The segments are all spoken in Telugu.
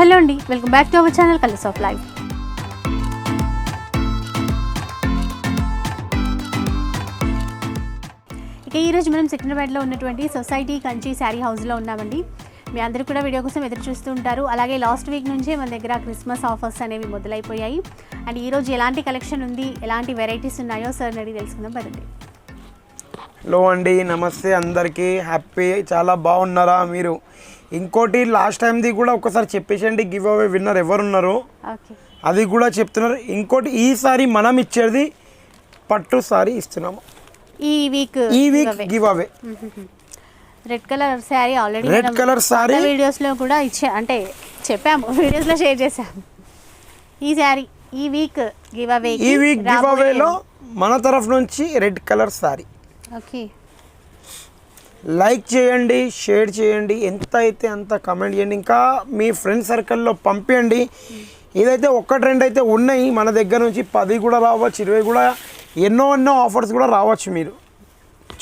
హలో అండి, welcome back to our channel colours of life. ఇక ఈరోజు మనం సికింద్రాబాద్లో ఉన్నటువంటి సొసైటీ కంచి శారీ హౌస్లో ఉన్నామండి. మీ అందరూ కూడా వీడియో కోసం ఎదురు చూస్తూ ఉంటారు. అలాగే లాస్ట్ వీక్ నుంచే మన దగ్గర క్రిస్మస్ ఆఫర్స్ అనేవి మొదలైపోయాయి. అండ్ ఈరోజు ఎలాంటి కలెక్షన్ ఉంది, ఎలాంటి వెరైటీస్ ఉన్నాయో సార్ అడిగి తెలుసుకుందాం పదండి. హలో అండి, నమస్తే అందరికీ. హ్యాపీ, చాలా బాగున్నారా మీరు? ఇంకోటి లాస్ట్ టైంది కూడా ఒకసారి చెప్పేసండి, గివ్ అవే విన్నర్ ఎవరున్నారు అది కూడా చెప్తున్నారు. ఇంకోటి ఈసారి మనం ఇచ్చేది పట్టు సారీ ఇస్తున్నాము ఈ week give away. Red colour sari already red colour sari వీడియోస్లో కూడా అంటే చెప్పాము, వీడియోస్లో షేర్ చేసాము. ఈ శారీ ఈ వీక్ గివ్ అవేలో మన తరఫు నుంచి red colour sari. Okay, like చేయండి, షేర్ చేయండి, ఎంత అయితే అంత కమెంట్ చేయండి, ఇంకా మీ ఫ్రెండ్ సర్కిల్లో పంపించండి. ఏదైతే ఒక్కటి రెండు అయితే ఉన్నాయి మన దగ్గర నుంచి 10 కూడా రావచ్చు, 20 కూడా, ఎన్నో ఆఫర్స్ కూడా రావచ్చు. మీరు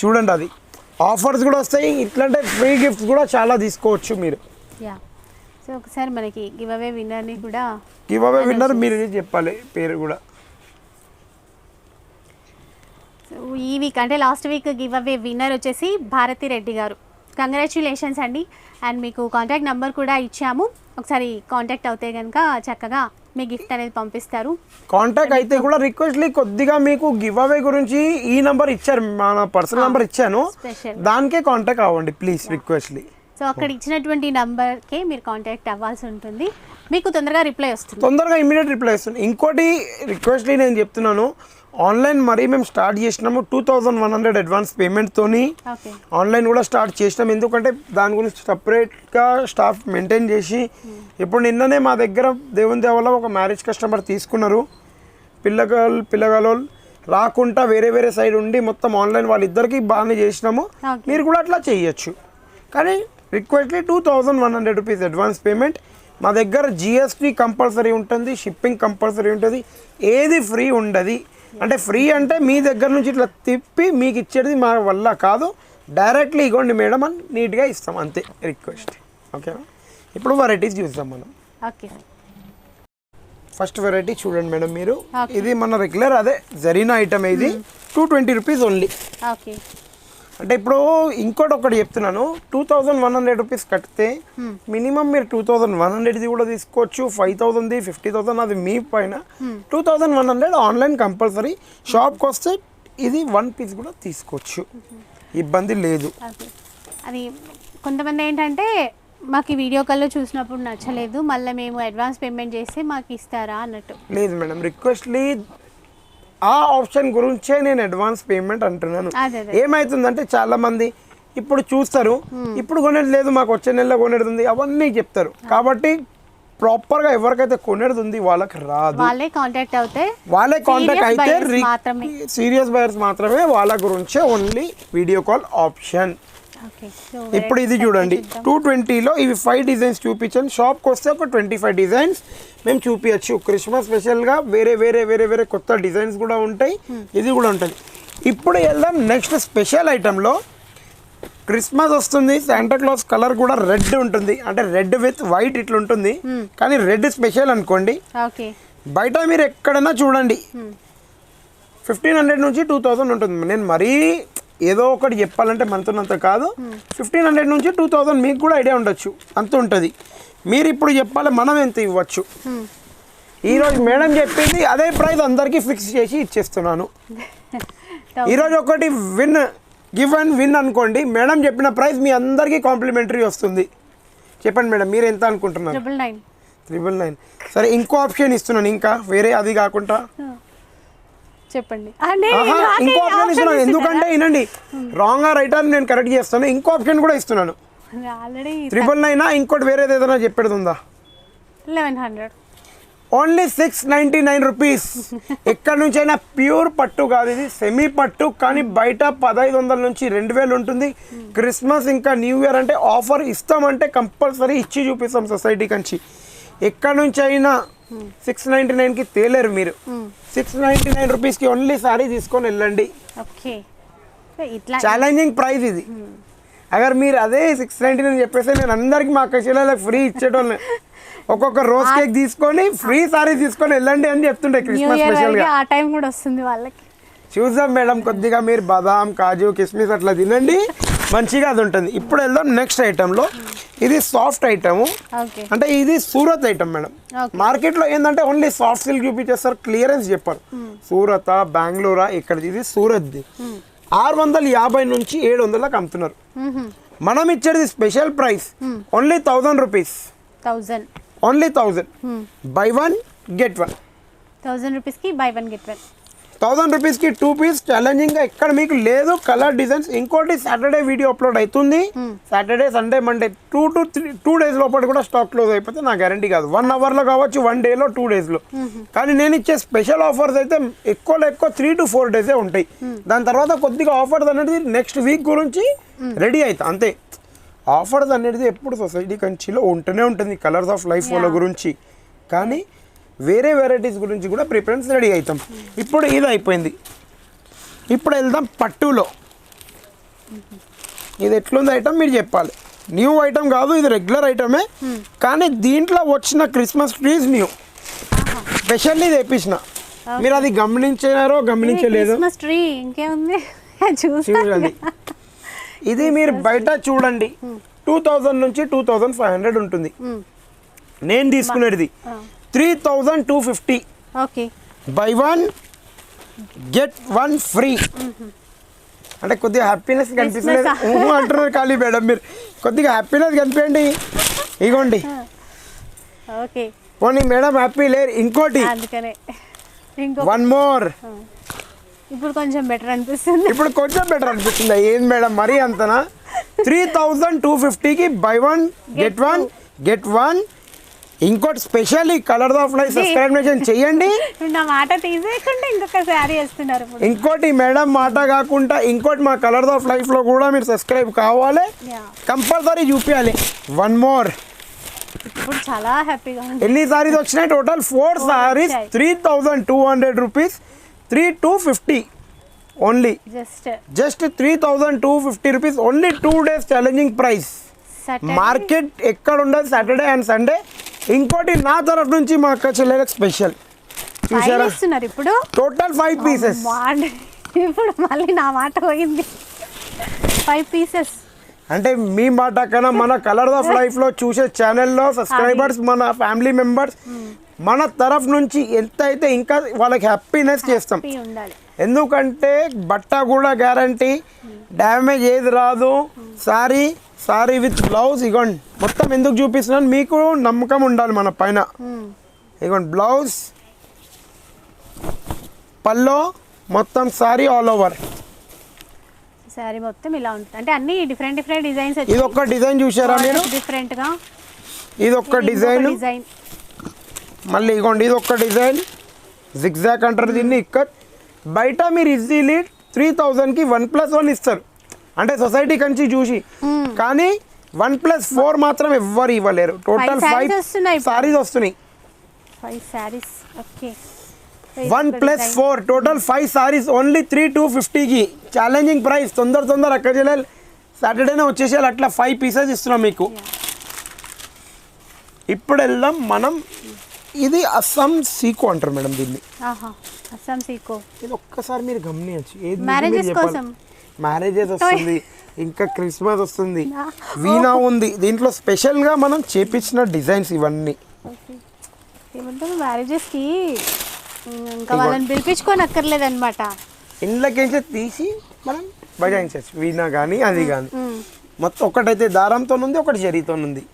చూడండి, అది ఆఫర్స్ కూడా వస్తాయి. ఇట్లాంటి ఫ్రీ గిఫ్ట్స్ కూడా చాలా తీసుకోవచ్చు మీరు. సో ఒకసారి మనకి గివ్ అవే విన్నర్ని కూడా మీరు చెప్పాలి పేరు కూడా. ఈ వీక్ అంటే last week give away winner వచ్చేసి భారతి రెడ్డి గారు. కంగ్రాచ్యులేషన్స్ అండి. అండ్ మీకు కాంటాక్ట్ నెంబర్ కూడా ఇచ్చాము, ఒకసారి కాంటాక్ట్ అవుతే కనుక చక్కగా మీ గిఫ్ట్ అనేది పంపిస్తారు. కాంటాక్ట్ అయితే కూడా రిక్వెస్ట్లీ కొద్దిగా మీకు గివ్ అవే గురించి ఈ నెంబర్ ఇచ్చారు, మన పర్సనల్ నెంబర్ ఇచ్చాను, దానికే కాంటాక్ట్ అవ్వండి ప్లీజ్, రిక్వెస్ట్లీ. సో అక్కడ ఇచ్చినటువంటి నెంబర్కే మీరు కాంటాక్ట్ అవ్వాల్సి ఉంటుంది, మీకు తొందరగా రిప్లై వస్తుంది, తొందరగా ఇమీడియట్ రిప్లై వస్తుంది. ఇంకోటి రిక్వెస్ట్లీ నేను చెప్తున్నాను, ఆన్లైన్ మరీ మేము స్టార్ట్ చేసినాము 2100 అడ్వాన్స్ పేమెంట్తోని. ఆన్లైన్ కూడా స్టార్ట్ చేసినాం, ఎందుకంటే దాని గురించి సపరేట్గా స్టాఫ్ మెయింటైన్ చేసి. ఇప్పుడు నిన్ననే మా దగ్గర దేవుని దేవల్ల ఒక మ్యారేజ్ కస్టమర్ తీసుకున్నారు. పిల్లగాళ్ళు రాకుండా వేరే సైడ్ ఉండి మొత్తం ఆన్లైన్ వాళ్ళిద్దరికి బాగానే చేసినాము. మీరు కూడా అట్లా చేయొచ్చు, కానీ రిక్వెస్ట్లీ 2100 రూపీస్ అడ్వాన్స్ పేమెంట్. మా దగ్గర జిఎస్టీ కంపల్సరీ ఉంటుంది, షిప్పింగ్ కంపల్సరీ ఉంటుంది, ఏది ఫ్రీ ఉండదు. అంటే ఫ్రీ అంటే మీ దగ్గర నుంచి ఇట్లా తిప్పి మీకు ఇచ్చేది మా వల్ల కాదు, డైరెక్ట్లీ ఇగోండి మేడం అని నీట్గా ఇస్తాం, అంతే రిక్వెస్ట్. ఓకేనా? ఇప్పుడు వెరైటీస్ చూస్తాం మనం. ఓకే, ఫస్ట్ వెరైటీ చూడండి మేడం మీరు. ఇది మన రెగ్యులర్ అదే జరీనా ఐటమ్, ఇది 220 రూపీస్ ఓన్లీ. ఓకే, అంటే ఇప్పుడు ఇంకోటి ఒకటి చెప్తున్నాను, 2100 రూపీస్ కడితే మినిమం మీరు 2100ది కూడా తీసుకోవచ్చు, 5000ది, 50,000, అది మీ పైన. 2100 ఆన్లైన్ కంపల్సరీ. షాప్కి వస్తే ఇది 1 పీస్ కూడా తీసుకోవచ్చు, ఇబ్బంది లేదు. అది కొంతమంది ఏంటంటే మాకు ఈ వీడియో కాల్లో చూసినప్పుడు నచ్చలేదు, మళ్ళీ మేము అడ్వాన్స్ పేమెంట్ చేస్తే మాకు ఇస్తారా అన్నట్టు. లేదు మేడం, రిక్వెస్ట్లీ ఆ ఆప్షన్ గురించే నేను అడ్వాన్స్ పేమెంట్ అంటున్నాను. ఏమవుతుందంటే చాలా మంది ఇప్పుడు చూస్తారు, ఇప్పుడు కొనేది లేదు, మాకు వచ్చే నెలలో కొనేది ఉంది, అవన్నీ చెప్తారు. కాబట్టి ప్రాపర్గా ఎవరికైతే కొనేది ఉంది వాళ్ళకి రాదు, వాళ్ళే కాంటాక్ట్ అయితే సీరియస్ బయర్స్ మాత్రమే, వాళ్ళ గురించే ఓన్లీ వీడియో కాల్ ఆప్షన్. ఇప్పుడు ఇది చూడండి, 220లో ఇవి 5 డిజైన్స్ చూపించాను. షాప్కి వస్తే ఒక 25 డిజైన్స్ మేము చూపించచ్చు. క్రిస్మస్ స్పెషల్గా వేరే కొత్త డిజైన్స్ కూడా ఉంటాయి, ఇది కూడా ఉంటుంది. ఇప్పుడు వెళ్దాం నెక్స్ట్ స్పెషల్ ఐటెంలో. క్రిస్మస్ వస్తుంది, శాంటాక్లాస్ కలర్ కూడా రెడ్ ఉంటుంది, అంటే రెడ్ విత్ వైట్ ఇట్లా ఉంటుంది, కానీ రెడ్ స్పెషల్ అనుకోండి. బయట మీరు ఎక్కడైనా చూడండి 1500 నుంచి 2000 ఉంటుంది. నేను మరీ ఏదో ఒకటి చెప్పాలంటే మనతోనంత కాదు, 1500 నుంచి 2000 మీకు కూడా ఐడియా ఉండొచ్చు, అంత ఉంటుంది. మీరు ఇప్పుడు చెప్పాలి మనం ఎంత ఇవ్వచ్చు. ఈరోజు మేడం చెప్పింది అదే ప్రైస్ అందరికీ ఫిక్స్ చేసి ఇచ్చేస్తున్నాను. ఈరోజు ఒకటి గివ్ అండ్ విన్ అనుకోండి, మేడం చెప్పిన ప్రైస్ మీ అందరికీ కాంప్లిమెంటరీ వస్తుంది. చెప్పండి మేడం, మీరు ఎంత అనుకుంటున్నారు? 999. సరే, ఇంకో ఆప్షన్ ఇస్తున్నాను, ఇంకా వేరే అది కాకుండా చెప్పండి. ఇంకో ఆప్షన్ ఇస్తున్నాను, ఎందుకంటే వినండి, రాంగ్ ఆ రైట్ అని నేను కరెక్ట్ చేస్తాను. ఇంకో ఆప్షన్ కూడా ఇస్తున్నాను, 999. ఇంకోటి వేరేది ఏదైనా చెప్పేది ఉందా? 1100. Only 699 rupees. ఎక్కడి నుంచి అయినా ప్యూర్ పట్టు కాదు, ఇది సెమీ పట్టు, కానీ బయట 1500 నుంచి 2000 ఉంటుంది. క్రిస్మస్ ఇంకా న్యూ ఇయర్ అంటే ఆఫర్ ఇస్తామంటే కంపల్సరీ ఇచ్చి చూపిస్తాం సొసైటీ కంచి. ఎక్కడి నుంచి అయినా 699కి తేలేరు మీరు. 699 రూపీస్కి ఓన్లీ సారీ తీసుకొని వెళ్ళండి. ఛాలెంజింగ్ ప్రైస్ ఇది. అగర్ మీరు అదే 699 చెప్పేస్తే నేను అందరికి మా కషియాలకు ఫ్రీ ఇచ్చేటోళ్ళని. ఒక్కొక్క రోజ్ కేక్ తీసుకొని ఫ్రీ సారీ తీసుకొని వెళ్ళండి అని చెప్తుండే క్రిస్మస్ స్పెషల్ గా. ఆ టైం కూడా వస్తుంది వాళ్ళకి. చూద్దాం మేడం, కొద్దిగా మీరు బాదాం కాజు కిస్మిస్ అట్లా తినండి, మంచిగా అది ఉంటుంది. ఇప్పుడు వెళ్దాం నెక్స్ట్ ఐటెంలో. ఇది సాఫ్ట్ ఐటమ్, అంటే ఇది సూరత్ ఐటమ్ మేడం. మార్కెట్లో ఏంటంటే ఓన్లీ సాఫ్ట్ సిల్క్ చూపించేస్తారు, క్లియరెన్స్ చెప్పారు. సూరత్ బెంగళూరా ఇక్కడ, ఇది సూరత్ది. 650 నుంచి 700లకు అమ్ముతున్నారు. మనం ఇచ్చేది special price only 1000 rupees. 1000 only 1000. By 1 get 1. 1000 రూపీస్కి బై 1 గెట్ 1. 1000 రూపీస్కి 2 పీస్ ఛాలెంజింగ్గా ఎక్కడ మీకు లేదు. Colour designs. ఇంకోటి సాటర్డే వీడియో అప్లోడ్ అవుతుంది. సాటర్డే సండే మండే 2 డేస్ లోపల కూడా స్టాక్ క్లోజ్ అయిపోతే నా గ్యారంటీ కాదు. 1 అవర్లో కావచ్చు, 1 డేలో, 2 డేస్లో. కానీ నేను ఇచ్చే స్పెషల్ ఆఫర్స్ అయితే ఎక్కువ 3 to 4 డేసే ఉంటాయి. దాని తర్వాత కొద్దిగా ఆఫర్స్ అనేది నెక్స్ట్ వీక్ గురించి రెడీ అవుతాయి అంతే. ఆఫర్స్ అనేది ఎప్పుడు సొసైటీ కంచిలో ఉంటూనే ఉంటుంది, కలర్స్ ఆఫ్ లైఫ్ వాళ్ళ గురించి. కానీ వేరే వెరైటీస్ గురించి కూడా ప్రిఫరెన్స్ రెడీ అవుతాం. ఇప్పుడు ఇది అయిపోయింది. ఇప్పుడు వెళ్దాం పట్టులో. ఇది ఎట్లుంది ఐటమ్ మీరు చెప్పాలి. న్యూ ఐటమ్ కాదు, ఇది రెగ్యులర్ ఐటమే. కానీ దీంట్లో వచ్చిన క్రిస్మస్ ట్రీస్ న్యూ, స్పెషల్లీ తెప్పించిన. మీరు అది గమనించారో గమనించలేదు. ట్రీ ఇంకేముంది చూడండి. ఇది మీరు బయట చూడండి 2000 నుంచి 2500 ఉంటుంది. నేను తీసుకునేది 3250. ఓకే. By 1 get 1 free. అంటే కొద్దిగా హ్యాపీనెస్ కనిపిస్తుంది అంటున్నారు ఖాళీ మేడం. మీరు కొద్దిగా హ్యాపీనెస్ కనిపించండి. ఇగోండి. ఓకే. పోనీ మేడం హ్యాపీ లేరు. ఇంకోటి 1 మోర్. ఇప్పుడు కొంచెం బెటర్ అనిపిస్తుంది. ఇప్పుడు కొంచెం బెటర్ అనిపిస్తుంది. ఏం మేడం మరీ అంతనా? 3250కి బై 1 గెట్ 1 గెట్ 1. ఇంకోటి specially colour of life subscription చేయండి. నా మాట తీసేయకుండా ఇంకొక శారీ వేస్తున్నారు. ఇంకోటి మేడం మాట కాకుండా ఇంకోటి మా కలర్ ఆఫ్ లైఫ్ లో కూడా మీరు సబ్స్క్రైబ్ కావాలి, కంపల్సరీ చూపించాలి. 1 మోర్. ఇప్పుడు చాలా హ్యాపీగా ఉంది. ఎన్ని సారీస్ వచ్చినాయి? Total 4 saris 3200 rupees. 3250 only. Just 3250 rupees only. 2 days challenging price. Market ఎక్కడ ఉండదు సాటర్డే అండ్ సండే. ఇంకోటి నా తరఫు నుంచి మా అక్క చెల్లెలకు స్పెషల్ చూసారా? ఇప్పుడు టోటల్ 5 పీసెస్. ఇప్పుడు మళ్ళీ నా మాట పోయింది. 5 పీసెస్ అంటే మీ మాట కన్నా మన కలర్ ఆఫ్ లైఫ్లో చూసే ఛానల్లో సబ్స్క్రైబర్స్, మన ఫ్యామిలీ మెంబర్స్, మన తరఫు నుంచి ఎంత అయితే ఇంకా వాళ్ళకి హ్యాపీనెస్ చేస్తాం. ఎందుకంటే బట్ట కూడా గ్యారంటీ, డ్యామేజ్ ఏది రాదు. Sorry with blouse. ఇగోండి మొత్తం ఎందుకు చూపిస్తున్నాను, మీకు నమ్మకం ఉండాలి మన పైన. ఇగోండి బ్లౌజ్, పల్లో, మొత్తం సారీ ఆల్ ఓవర్. సారీ మొత్తం ఇలా ఉంటుంది. అంటే అన్ని డిఫరెంట్ డిజైన్స్. ఇది ఒక్క డిజైన్ చూసారా మీరు? డిఫరెంట్ గా ఇది ఒక్క డిజైన్. మళ్ళీ ఇగోండి ఇది ఒక్క డిజైన్. జిగ్జాగ్ అంటారు దీన్ని. ఇక్కడ బయట మీరు ఈజీలీ 3000కి 1+1 ఇస్తారు, అంటే సొసైటీ కంచి చూసి. కానీ 1+4 మాత్రం ఎవ్వరు ఇవ్వలేరు. టోటల్ 5 సారీస్ వస్తున్నాయి. 5 saris. Okay. 1+4 total 5 saris only 3250కి. Challenging price. తొందర అక్కడ చేయాలి, సాటర్డేనే వచ్చేసేయాలి. అట్లా 5 పీసెస్ ఇస్తున్నాం మీకు. ఇప్పుడు వెళ్దాం మనం. ఇది అస్సాం సీకో అంటారు మేడం దీన్ని. అస్సాం సీకో. ఇది ఒక్కసారి మీరు గమనించచ్చు. మ్యారేజెస్ వస్తుంది, ఇంకా క్రిస్మస్ వస్తుంది, వీణా ఉంది. దీంట్లో స్పెషల్గా మనం చేపించిన డిజైన్స్ ఇవన్నీ. మ్యారేజెస్కి ఇంకా వాళ్ళని పిలిపించుకొని అక్కర్లేదు అనమాట. ఇండ్లకేంచి తీసి మనం బజాయించచ్చు. వీణా కానీ అది కానీ మొత్తం. ఒకటైతే దారంతో ఉంది, ఒకటి జరీతో ఉంది.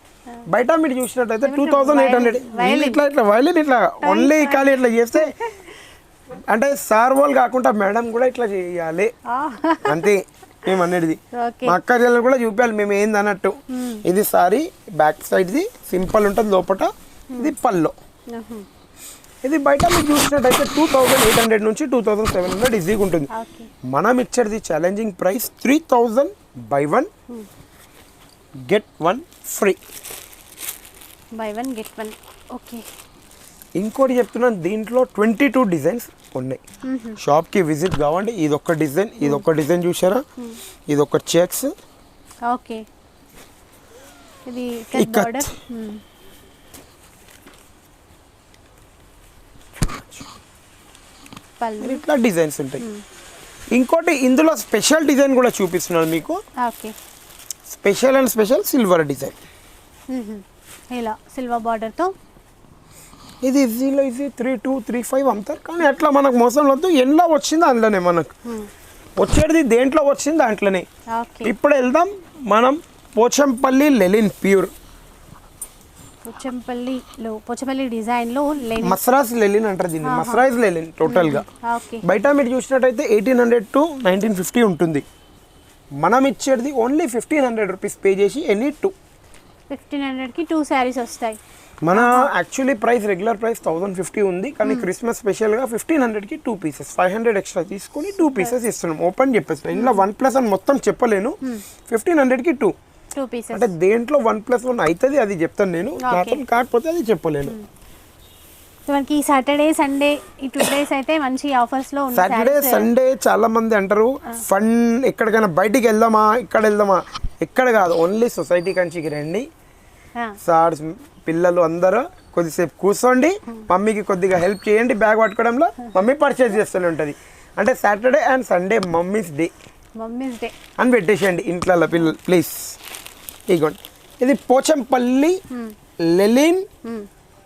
బయట మీరు చూసినట్టయితే 2800. ఇట్లా వైలిన్ ఇట్లా ఓన్లీ ఖాళీ ఇట్లా చేస్తే, అంటే సార్ వాళ్ళు కాకుండా మేడం కూడా ఇట్లా చేయాలి అంతే మేము అనేది. మా అక్క చెల్లెలు కూడా చూపించాలి మేము ఏంది అన్నట్టు. ఇది సారీ బ్యాక్ సైడ్ది సింపుల్ ఉంటుంది, లోపల ఇది పల్లో. ఇది బయట మీరు చూసినట్టయితే 2800 నుంచి 2700 ఈజీగా ఉంటుంది. మనం ఇచ్చేది challenging price 3000 by 1 get 1 free. By 1 get 1. Okay. ఇంకోటి చెప్తున్నాను, దీంట్లో 22 డిజైన్స్ ఉన్నాయి. షాప్కి విజిట్ కావండి. ఇదొక్క డిజైన్ చూసారా? ఇదొక చెక్స్. ఓకే. ఇది పళ్ళు ఇట్లా డిజైన్స్ ఉంటాయి. ఇంకోటి ఇందులో స్పెషల్ డిజైన్ కూడా చూపిస్తున్నాను మీకు. Okay, special and special silver design. ఇలా సిల్వర్ బార్డర్తో. ఇది ఈజీలో ఈజీ 3235 అమ్ముతారు, కానీ అట్లా మనకు మోసం వద్దు. ఎండ్లో వచ్చింది అందులోనే, మనకు వచ్చేది దేంట్లో వచ్చింది దాంట్లోనే. ఇప్పుడు వెళ్దాం మనం పోచంపల్లి లెలిన్ ప్యూర్. పోచంపల్లి డిజైన్లో మస్రాజ్ లెలిన్ అంటారు దీన్ని, మస్రాజ్ లెలిన్ టోటల్గా. బయట మీరు చూసినట్టయితే 1800 to 1950 ఉంటుంది. మనం ఇచ్చేది ఓన్లీ 1500 రూపీస్ పే చేసి ఎనీ 2. 1500కి 2 శారీస్ వస్తాయి. మన యాక్చువల్లీ ప్రైస్ రెగ్యులర్ ప్రైస్ 1050 ఉంది, కానీ క్రిస్మస్ స్పెషల్గా 1500కి 2 పీసెస్, 500 ఎక్స్ట్రా తీసుకొని 2 పీసెస్ ఇస్తున్నాం. ఓపెన్ చెప్పేస్తాం, ఇందులో 1+ అని మొత్తం చెప్పలేను. 1500కి 2 పీసెస్ అంటే దేంట్లో 1+1 అవుతుంది అది చెప్తాను నేను, కాకపోతే అది చెప్పలేను. మనకి సాటర్డే సండే ఈ 2 డేస్ అయితే మంచి ఆఫర్స్లో ఉన్నాయి. సాటర్డే సండే చాలా మంది అంటారు ఫన్ ఎక్కడికైనా బయటికి వెళ్దామా, ఇక్కడ వెళ్దామా, ఎక్కడ కాదు, ఓన్లీ సొసైటీ కంచికి రండి. సార్స్ పిల్లలు అందరూ కొద్దిసేపు కూర్చోండి, మమ్మీకి కొద్దిగా హెల్ప్ చేయండి బ్యాగ్ పట్టుకోవడంలో, మమ్మీ పర్చేజ్ చేస్తూనే ఉంటుంది. అంటే Saturday and Sunday mummies day అని పెట్టేసేయండి ఇంట్లో పిల్లలు ప్లీజ్. ఇగోండి, ఇది పోచంపల్లి లెలిన్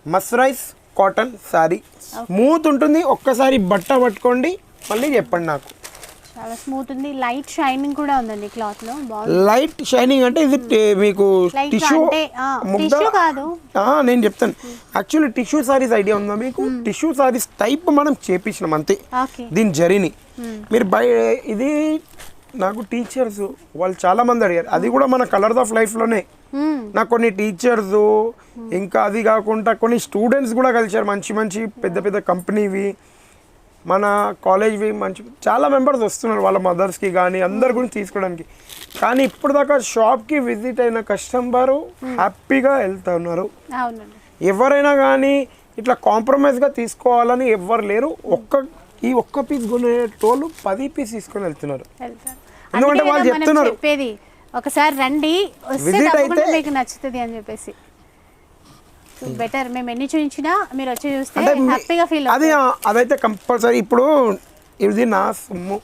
మస్రైజ్ కాటన్ సారీ. స్మూత్ ఉంటుంది, ఒక్కసారి బట్ట పట్టుకోండి మళ్ళీ చెప్పండి నాకు. చాలా స్మూత్ ఉంది, లైట్ షైనింగ్ కూడా ఉందండి క్లాత్ లో. లైట్ షైనింగ్ అంటే ఇది మీకు టిష్యూ కాదు, నేను చెప్తాను. యాక్చువల్లీ టిష్యూ సారీస్ ఐడియా ఉందా మీకు? టిష్యూ సారీస్ టైప్ మనం చేపించినాం అంతే దీని జరీని. మీరు ఇది నాకు టీచర్స్ వాళ్ళు చాలా మంది అడిగారు, అది కూడా మన కలర్స్ ఆఫ్ లైఫ్లోనే. నాకు కొన్ని టీచర్స్ ఇంకా అది కాకుండా కొన్ని స్టూడెంట్స్ కూడా కలిసారు, మంచి మంచి పెద్ద పెద్ద కంపెనీవి, మన కాలేజ్వి మంచి చాలా మెంబర్స్ వస్తున్నారు వాళ్ళ మదర్స్కి కానీ అందరి గురించి తీసుకోవడానికి. కానీ ఇప్పుడు దాకా షాప్కి విజిట్ అయిన కస్టమరు హ్యాపీగా వెళ్తున్నారు. ఎవరైనా కానీ ఇట్లా కాంప్రమైజ్గా తీసుకోవాలని ఎవ్వరు లేరు. ఈ ఒక్క పీస్ కొనేటోళ్ళు 10 పీస్ తీసుకొని వెళ్తున్నారు. ఎందుకంటే వాళ్ళు చెప్తున్నారు ఒకసారి రండి, విజిట్ అయితే మీకు నచ్చుతుంది అని చెప్పేసి. బెటర్ మేము ఎన్ని చూపించినా మీరు వచ్చి చూస్తే హ్యాపీగా ఫీల్ అదైతే కంపల్సరీ. ఇప్పుడు ఇది నా సొమ్ము,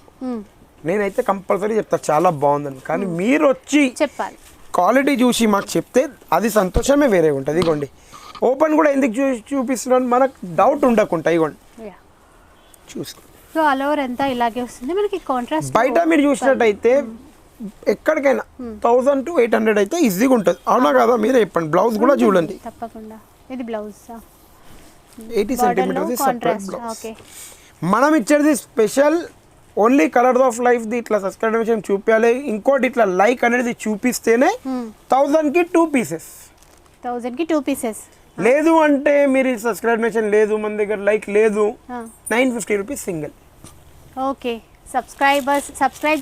నేనైతే కంపల్సరీ చెప్తా చాలా బాగుందని. కానీ మీరు వచ్చి చెప్పాలి, క్వాలిటీ చూసి మాకు చెప్తే అది సంతోషమే వేరే ఉంటుంది. ఇగోండి, ఓపెన్ కూడా ఎందుకు చూపిస్తున్నాను మనకు డౌట్ ఉండకుండా. ఇగోండి చూసుకోండి. సో ఆల్ ఓవర్ అంతా ఇలాగే వస్తుంది మనకి కాంట్రాస్ట్. బయట మీరు చూసినట్టయితే ఎక్కడికైనా 1000 to 800 అయితే ఈజీగా ఉంటుంది. అవునా కదా? మీరే చెప్పండి. బ్లౌజ్ కూడా చూడండి. తప్పకుండా ఇది బ్లౌజ్ 80 సెంటీమీటర్స్ సెపరేట్ బ్లౌజ్. మనం ఇచ్చేది special only colours of life the ఇట్లా సబ్స్క్రిప్షన్ చూపించాలి. ఇంకోటి ఇట్లా లైక్ అనేది చూపిస్తేనే 1000కి 2 పీసెస్. 1000కి 2 పీసెస్ లేదు అంటే మీరు సబ్స్క్రిప్షన్ లేదు మన దగ్గర, లైక్ లేదు, 950 రూపీస్ సింగిల్. ఓకే, సబ్స్క్రైబ్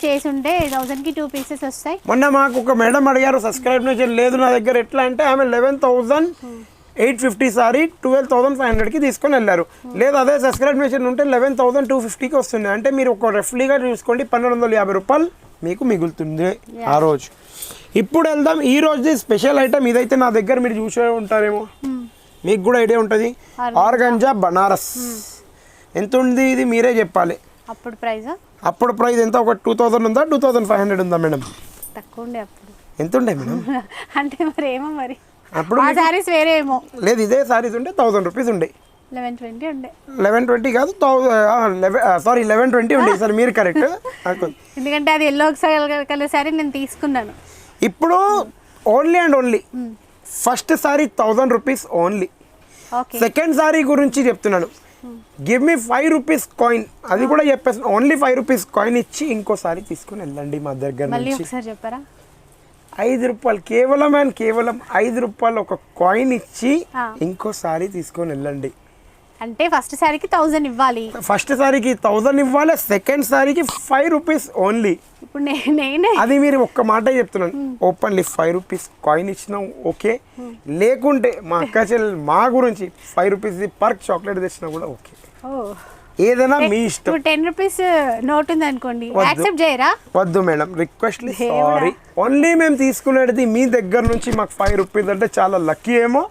చేసి ఉంటే 1000కి 2 పీసెస్ వస్తాయి. మొన్న మాకు ఒక మేడం అడిగారు సబ్స్క్రిప్షన్ లేదు నా దగ్గర ఎట్లా అంటే, ఆమె 11,850 సారీ 12,500కి తీసుకొని వెళ్ళారు. లేదు అదే సబ్స్క్రిప్షన్ ఉంటే 11,250కి వస్తుంది. అంటే మీరు ఒక రఫ్లీగా చూసుకోండి 1250 రూపాయలు మీకు మిగులుతుంది ఆ రోజు. ఇప్పుడు వెళ్దాం ఈ రోజు స్పెషల్ ఐటమ్. ఇదైతే నా దగ్గర మీరు చూసే ఉంటారేమో, మీకు కూడా ఐడియా ఉంటుంది. ఆర్గంజా బనారస్ ఎంత ఉంది ఇది మీరే చెప్పాలి. అప్పుడు ప్రైస్ ఎంత? ఒక 2000 ఉందా 2500 ఉందా మేడం? తక్కువ ఉండే అప్పుడు. ఎంత ఉండే మేడం? అంటే మరి ఏమో మరి అప్పుడు ఆ సారీస్ వేరే ఏమో. లేదు ఇదే సారీస్ ఉండే 1000 రూపీస్ ఉండే. 1120 ఉండే. 1120 కాదు, సారీ 1120 ఉండే సార్, మీరు కరెక్ట్. ఎందుకంటే అది ఎల్లో కలర్ సారీ నేను తీసుకున్నాను. ఇప్పుడు only and only first sorry 1000 rupees only. Second sorry గురించి చెప్తున్నాను. గివ్ మీ 5 రూపీస్ కాయిన్, అది కూడా చెప్పేసి ఓన్లీ 5 రూపీస్ కాయిన్ ఇచ్చి ఇంకోసారి తీసుకుని వెళ్ళండి మా దగ్గర నుంచి. 5 రూపాయలు కేవలం అండ్ కేవలం 5 రూపాయలు ఒక కాయిన్ ఇచ్చి ఇంకోసారి తీసుకొని వెళ్ళండి. అంటే ఫస్ట్ సారీకి 1000 ఇవ్వాలి, ఫస్ట్ సారీకి 1000 ఇవ్వాలి, సెకండ్ సారీకి 5 రూపీస్ ఓన్లీ. ఇప్పుడు నేనే అది మీరు ఒక్క మాట చెప్తున్నాను, ఓపెన్లీ 5 రూపీస్ కాయిన్ ఇచ్చినాం ఓకే, లేకుంటే మా అక్క చెల్లెలు మా గురించి 5 రూపీస్ పర్క్ చాక్లెట్ తెచ్చినా కూడా ఓకే. ఏదైనా మీ ఇష్టం. 10 రూపీస్ నోట్ ఉంది అనుకోండి, యాక్సెప్ట్ చేయరా? వద్దు మేడం, రిక్వెస్ట్ సారీ. ఓన్లీ మేము తీసుకునేది మీ దగ్గర నుంచి. మాకు 5 రూపీస్ అంటే చాలా లక్కీ ఏమో.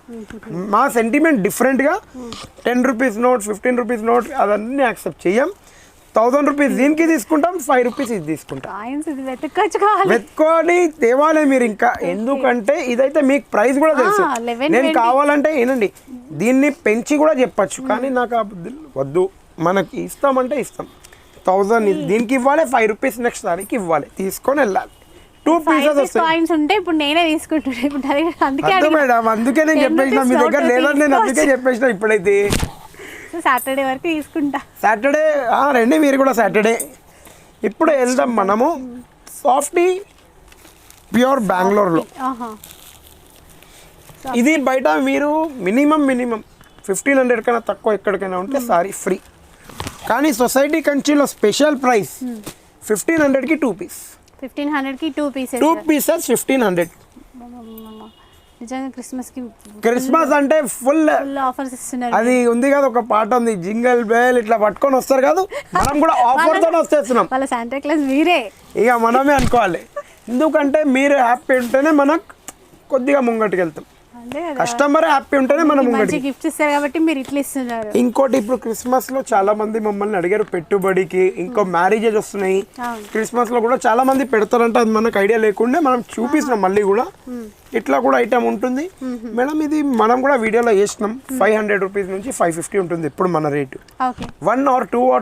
మా సెంటిమెంట్ డిఫరెంట్గా 10 రూపీస్ నోట్, 15 రూపీస్ నోట్ అదన్నీ యాక్సెప్ట్ చేయం. 1000 రూపీస్ దీనికి తీసుకుంటాం, 5 రూపీస్ ఇది తీసుకుంటాం. కాయిన్స్ ఇది వెతుక్కొని తేవాలి మీరు ఇంకా. ఎందుకంటే ఇదైతే మీకు ప్రైస్ కూడా తెలుసు. నేను కావాలంటే ఏనండి దీన్ని పెంచి కూడా చెప్పచ్చు, కానీ నాకు ఆ బుద్ధి వద్దు. మనకి ఇస్తామంటే ఇస్తాం. 1000 దీనికి ఇవ్వాలి, 5 రూపీస్ నెక్స్ట్ సారికి ఇవ్వాలి, తీసుకొని వెళ్ళాలి. 2 పీసెస్ వస్తాయి. ఉంటే ఇప్పుడు నేనే తీసుకుంటున్నా. ఇప్పుడు మేడం అందుకే నేను చెప్పేసిన మీ దగ్గర లేదని, నేను అందుకే చెప్పేసిన. ఇప్పుడైతే సాటర్డే వరకు తీసుకుంటా. సాటర్డే రండి మీరు కూడా సాటర్డే. ఇప్పుడు వెళ్దాం మనము సాఫ్టీ ప్యూర్ బెంగళూరులో. ఇది బయట మీరు మినిమం 1500 కన్నా తక్కువ ఎక్కడికైనా ఉంటే సారీ ఫ్రీ. కానీ సొసైటీ కంచిలో స్పెషల్ ప్రైస్ 1500కి 2 పీస్. 1500కి 2 పీసెస్. 2 పీసెస్ 1500. నిజంగా క్రిస్మస్ అంటే ఫుల్ ఆఫర్స్ ఇస్తున్నారు. అది ఉంది కదా ఒక పాట ఉంది, జింగల్ బెల్ ఇట్లా పట్టుకొని వస్తారు కదా, మనం కూడా ఆఫర్ తోనే వచ్చేస్తున్నాం. వాళ్ళ శాంటా క్లాస్ మీరే ఇక మనమే అనుకోవాలి. ఎందుకంటే మీరు హ్యాపీ ఉంటేనే మనం కొద్దిగా ముంగటికి వెళ్తాం. కస్టమర్ హ్యాపీ ఉంటేనే మనం ముంగటికి. గిఫ్ట్స్ ఇస్తారు కాబట్టి మీరు ఇట్లా ఇస్తున్నారు. ఇంకోటి ఇప్పుడు క్రిస్మస్ లో చాలా మంది మమ్మల్ని అడిగారు పెట్టుబడికి, ఇంకో మ్యారేజెస్ వస్తున్నాయి. క్రిస్మస్ లో కూడా చాలా మంది పెడతారంట, అది మనకు ఐడియా లేకుండా మనం చూపిస్తున్నాం. మళ్ళీ కూడా ఇట్లా కూడా ఐటమ్ ఉంటుంది మేడం. ఇది మనం కూడా వీడియోలో వేసినాం. 500 రూపీస్ నుంచి 550 ఉంటుంది ఇప్పుడు మన రేటు. 1 or 2 or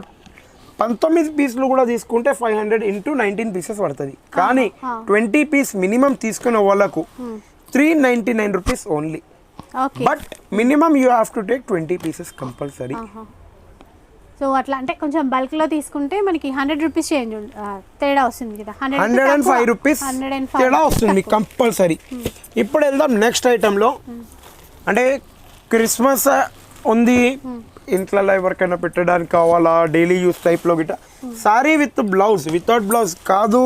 19 పీసులు కూడా తీసుకుంటే 500 into 19 పీసెస్ పడుతుంది. కానీ 20 పీస్ మినిమం తీసుకునే వాళ్ళకు 399 rupees only. But minimum you have to take 20 pieces compulsory. So అట్లా అంటే కొంచెం బల్క్ లో తీసుకుంటే మనకి 100 రూపీస్ చేంజ్ తేడా వస్తుంది కదా. 105 రూపీస్ తేడా వస్తుంది కంపల్సరీ. ఇప్పుడు వెళ్దాం నెక్స్ట్ ఐటెంలో. అంటే క్రిస్మస్ ఉంది, ఇంట్లో ఎవరికైనా పెట్టడానికి కావాలా, డైలీ యూస్ టైప్లో గిట్ట sari with blouse, without blouse కాదు.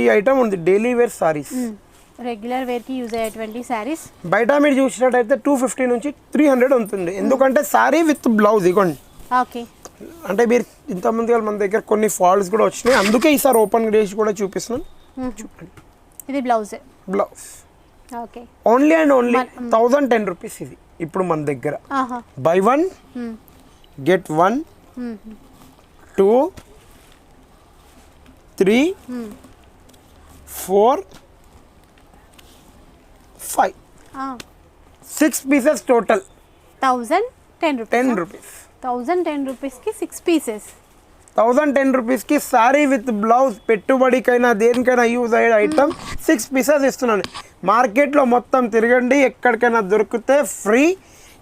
ఈ ఐటమ్ ఉంది daily wear saris, regular wear కి యూజ్ అయ్యేటువంటి సారీస్. బయట మీరు చూసినట్టయితే 250 నుంచి 300 ఉంటుంది. ఎందుకంటే సారీ విత్ బ్లౌజ్ ఇగోండి. ఓకే. అంటే మీరు ఇంతమంది మన దగ్గర కొన్ని ఫాల్స్ కూడా వచ్చినాయి, అందుకే ఈసారి ఓపెన్ చేసి కూడా చూపిస్తున్నాను. చూడండి ఇది blouse. Okay. Only and only 1010 rupees ఇది ఇప్పుడు మన దగ్గర. By 1 get 1 2 3 4 5 6 pieces total. 1010 rupees. 1010 రూపీస్కి 6 పీసెస్. 1010 రూపీస్కి సారీ విత్ బ్లౌజ్ పెట్టుబడికైనా దేనికైనా యూజ్ అయ్యే ఐటమ్ 6 పీసెస్ ఇస్తున్నాను. మార్కెట్లో మొత్తం తిరగండి, ఎక్కడికైనా దొరికితే ఫ్రీ.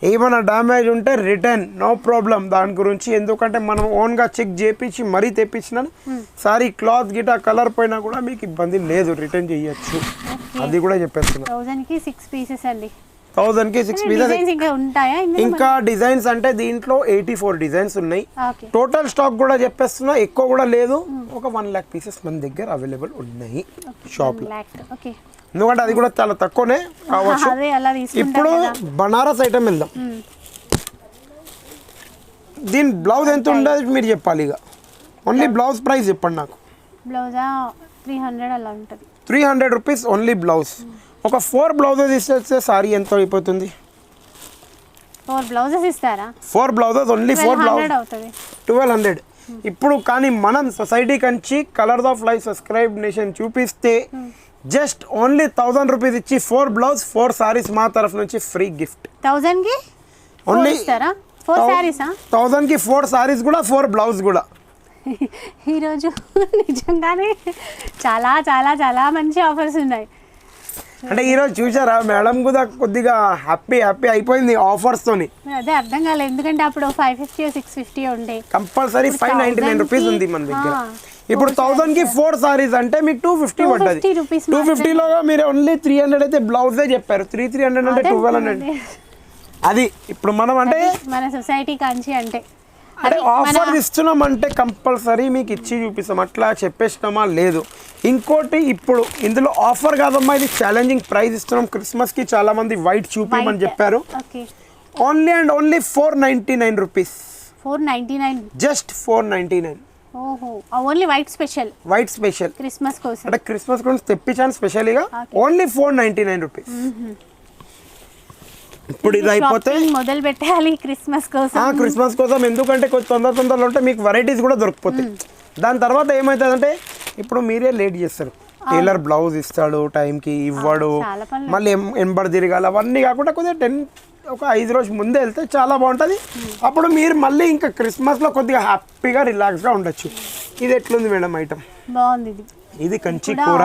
ఏమైనా డ్యామేజ్ ఉంటే రిటర్న్, నో ప్రాబ్లం దాని గురించి. ఎందుకంటే మనం ఓన్గా చెక్ చేయించి మరీ తెప్పించినాను. సారీ క్లాత్ గిటా కలర్ పోయినా కూడా మీకు ఇబ్బంది లేదు, రిటర్న్ చేయొచ్చు. అది కూడా చెప్పేస్తున్నాను. 1000కి 6 పీసెస్ అండి. 1000కి 6 పీసెస్. ఇంకా డిజైన్స్ అంటే దీంట్లో 84 డిజైన్స్ ఉన్నాయి. టోటల్ స్టాక్ కూడా చెప్పేస్తున్నా, ఎక్కువ కూడా లేదు. ఒక 1 lakh పీసెస్ మన దగ్గర అవైలబుల్ ఉన్నాయి షాప్ లో. ఎందుకంటే అది కూడా చాలా తక్కువనే కావచ్చు. ఇప్పుడు బనారస్ ఐటమ్ వెళ్దాం. దీని బ్లౌజ్ ఎంత ఉండదు మీరు చెప్పాలి. ఇక ఓన్లీ బ్లౌజ్ ప్రైస్ చెప్పండి నాకు. బ్లౌజ్ 300 అలా ఉంటుంది. 300 రూపీస్ ఓన్లీ బ్లౌజ్. ఒక 4 బ్లౌజెస్ ఇస్తే సారీ ఎంత అయిపోతుంది? 4 బ్లౌజెస్ ఇస్తారా? 4 బ్లౌజెస్ ఓన్లీ 4 బ్లౌజ్ 1200. ఇప్పుడు కానీ మనం society Kanchi colours of life subscribe nation చూపిస్తే జస్ట్ ఓన్లీ 1000 రూపీస్ ఇచ్చి 4 బ్లౌజ్ 4 సారీస్ మా తరఫు నుంచి ఫ్రీ గిఫ్ట్. 1000కి ఓన్లీ 4 సారీస్. 1000కి 4 సారీస్ కూడా 4 బ్లౌజ్ కూడా. ఈరోజు నిజంగానే చాలా చాలా చాలా మంచి ఆఫర్స్ ఉన్నాయి. అంటే ఈరోజు చూసారా మేడం కూడా కొద్దిగా హ్యాపీ అయిపోయింది ఆఫర్స్ తోని. అదే అర్థం కాలేదు, ఎందుకంటే అప్పుడు 550 650 ఉండే. కంపల్సరీ 599 రూపీస్ ఉంది మన దగ్గర. ఇప్పుడు 1000కి 4 సారీస్ అంటే మీకు 250 పడ్డది. 250లో మీరు ఓన్లీ 300 అయితే బ్లౌజే చెప్పారు. 300 అంటే 1200. అది ఇప్పుడు మనం అంటే మన సొసైటీ కంచి అంటే ఆఫర్ ఇస్తున్నాం అంటే కంపల్సరీ మీకు ఇచ్చి చూపిస్తాం. అట్లా చెప్పేసినామా లేదు. ఇంకోటి ఇప్పుడు ఇందులో ఆఫర్ కాదమ్మా, ఇది ఛాలెంజింగ్ ప్రైస్ ఇస్తున్నాం. క్రిస్మస్కి చాలా మంది వైట్ చూపించమని చెప్పారు. Only and only 499 rupees. 499 just 499. ఓహో, only white special. White special Christmas కోసం, అంటే క్రిస్మస్ కోసం తెప్పించాను స్పెషల్గా. Only 499 rupees. ఇప్పుడు ఇది అయిపోతే మొదలు పెట్టాలి క్రిస్మస్ కోసం. క్రిస్మస్ కోసం, ఎందుకంటే కొంచెం తొందరలో ఉంటే మీకు వెరైటీస్ కూడా దొరికిపోతాయి. దాని తర్వాత ఏమవుతుందంటే ఇప్పుడు మీరే లేట్ చేస్తారు, టైలర్ బ్లౌజ్ ఇస్తాడు టైంకి ఇవ్వడు, మళ్ళీ ఎంబడి తిరగాలి, అవన్నీ కాకుండా కొద్దిగా ఒక 5 రోజు ముందే వెళ్తే చాలా బాగుంటుంది. అప్పుడు మీరు మళ్ళీ ఇంకా క్రిస్మస్లో కొద్దిగా హ్యాపీగా రిలాక్స్గా ఉండొచ్చు. ఇది ఎట్లుంది మేడం ఐటమ్? బాగుంది. ఇది కంచి కూర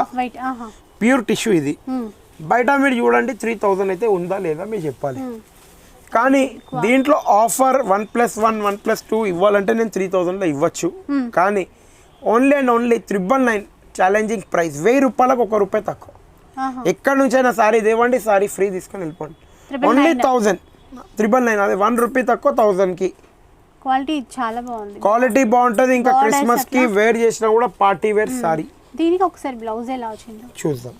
ప్యూర్ టిష్యూ. ఇది బయట మీరు చూడండి 3000 అయితే ఉందా లేదా మీరు చెప్పాలి. కానీ దీంట్లో ఆఫర్ 1+1 1+2 ఇవ్వాలంటే నేను 3000లో ఇవ్వచ్చు. కానీ only and only 999 challenging price. 1000 రూపాయలకు 1 రూపాయి తక్కువ. ఎక్కడి నుంచైనా సారీ దేవండి, సారీ ఫ్రీ తీసుకొని వెళ్ళిపోండి. ఓన్లీ 1000 999, అదే 1 రూపీ తక్కువ 1000కి. క్వాలిటీ చాలా బాగుంది, క్వాలిటీ బాగుంటుంది. ఇంకా క్రిస్మస్ కి వేర్ చేసినా కూడా పార్టీ వేర్ సారీ. దీనికి ఒకసారి బ్లౌజ్ ఎలా వచ్చిందో చూద్దాం.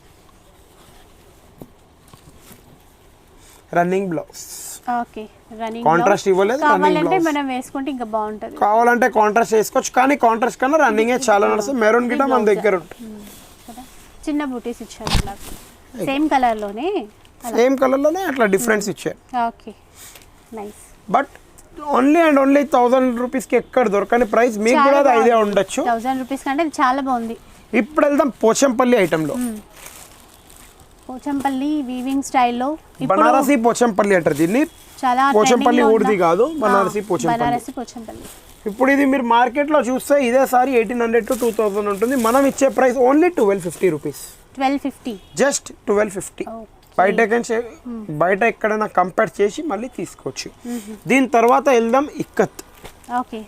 Running blouse. Okay, running contrast ఇవ్వలేదు. కావాలంటే మనం వేసుకుంటే ఇంకా బాగుంటది. కావాలంటే కాంట్రాస్ట్ వేసుకోవచ్చు, కానీ కాంట్రాస్ట్ కన్నా రన్నింగ్ చాలా నడుస్తుంది. మెరూన్ గిట మన దగ్గర ఉంటుంది. చిన్న బూటీస్ ఇచ్చారు నాకు, సేమ్ కలర్ లోనే అట్లా డిఫరెన్స్ ఇచ్చారు. Okay, nice. But only and only 1000 రూపీస్కి ఎక్కడ దొరకని ప్రైస్. మీకు కూడా అది ఐడియా ఉండొచ్చు. 1000 రూపీస్ కంటే ఇది చాలా బాగుంది. ఇప్పుడు వెళ్దాం పోచంపల్లి ఐటెంలో. పోచంపల్లి వీవింగ్ స్టైల్లో బనారసి పోచంపల్లి అంటారు దీన్ని. చాలా పోచంపల్లి ఊడిది కాదు, బనారసి పోచంపల్లి. ఇప్పుడు ఇది మీరు మార్కెట్లో చూస్తే ఇదే సారీ 1800 to 2000 ఉంటుంది. మనం ఇచ్చే ప్రైస్ ఓన్లీ 1250 రూపీస్. 1250, జస్ట్ 1250. బయట ఎక్కడైనా కంపేర్ చేసి మళ్ళీ తీసుకోవచ్చు. దీని తర్వాత వెళ్దాం ఇక్కత్. ఓకే,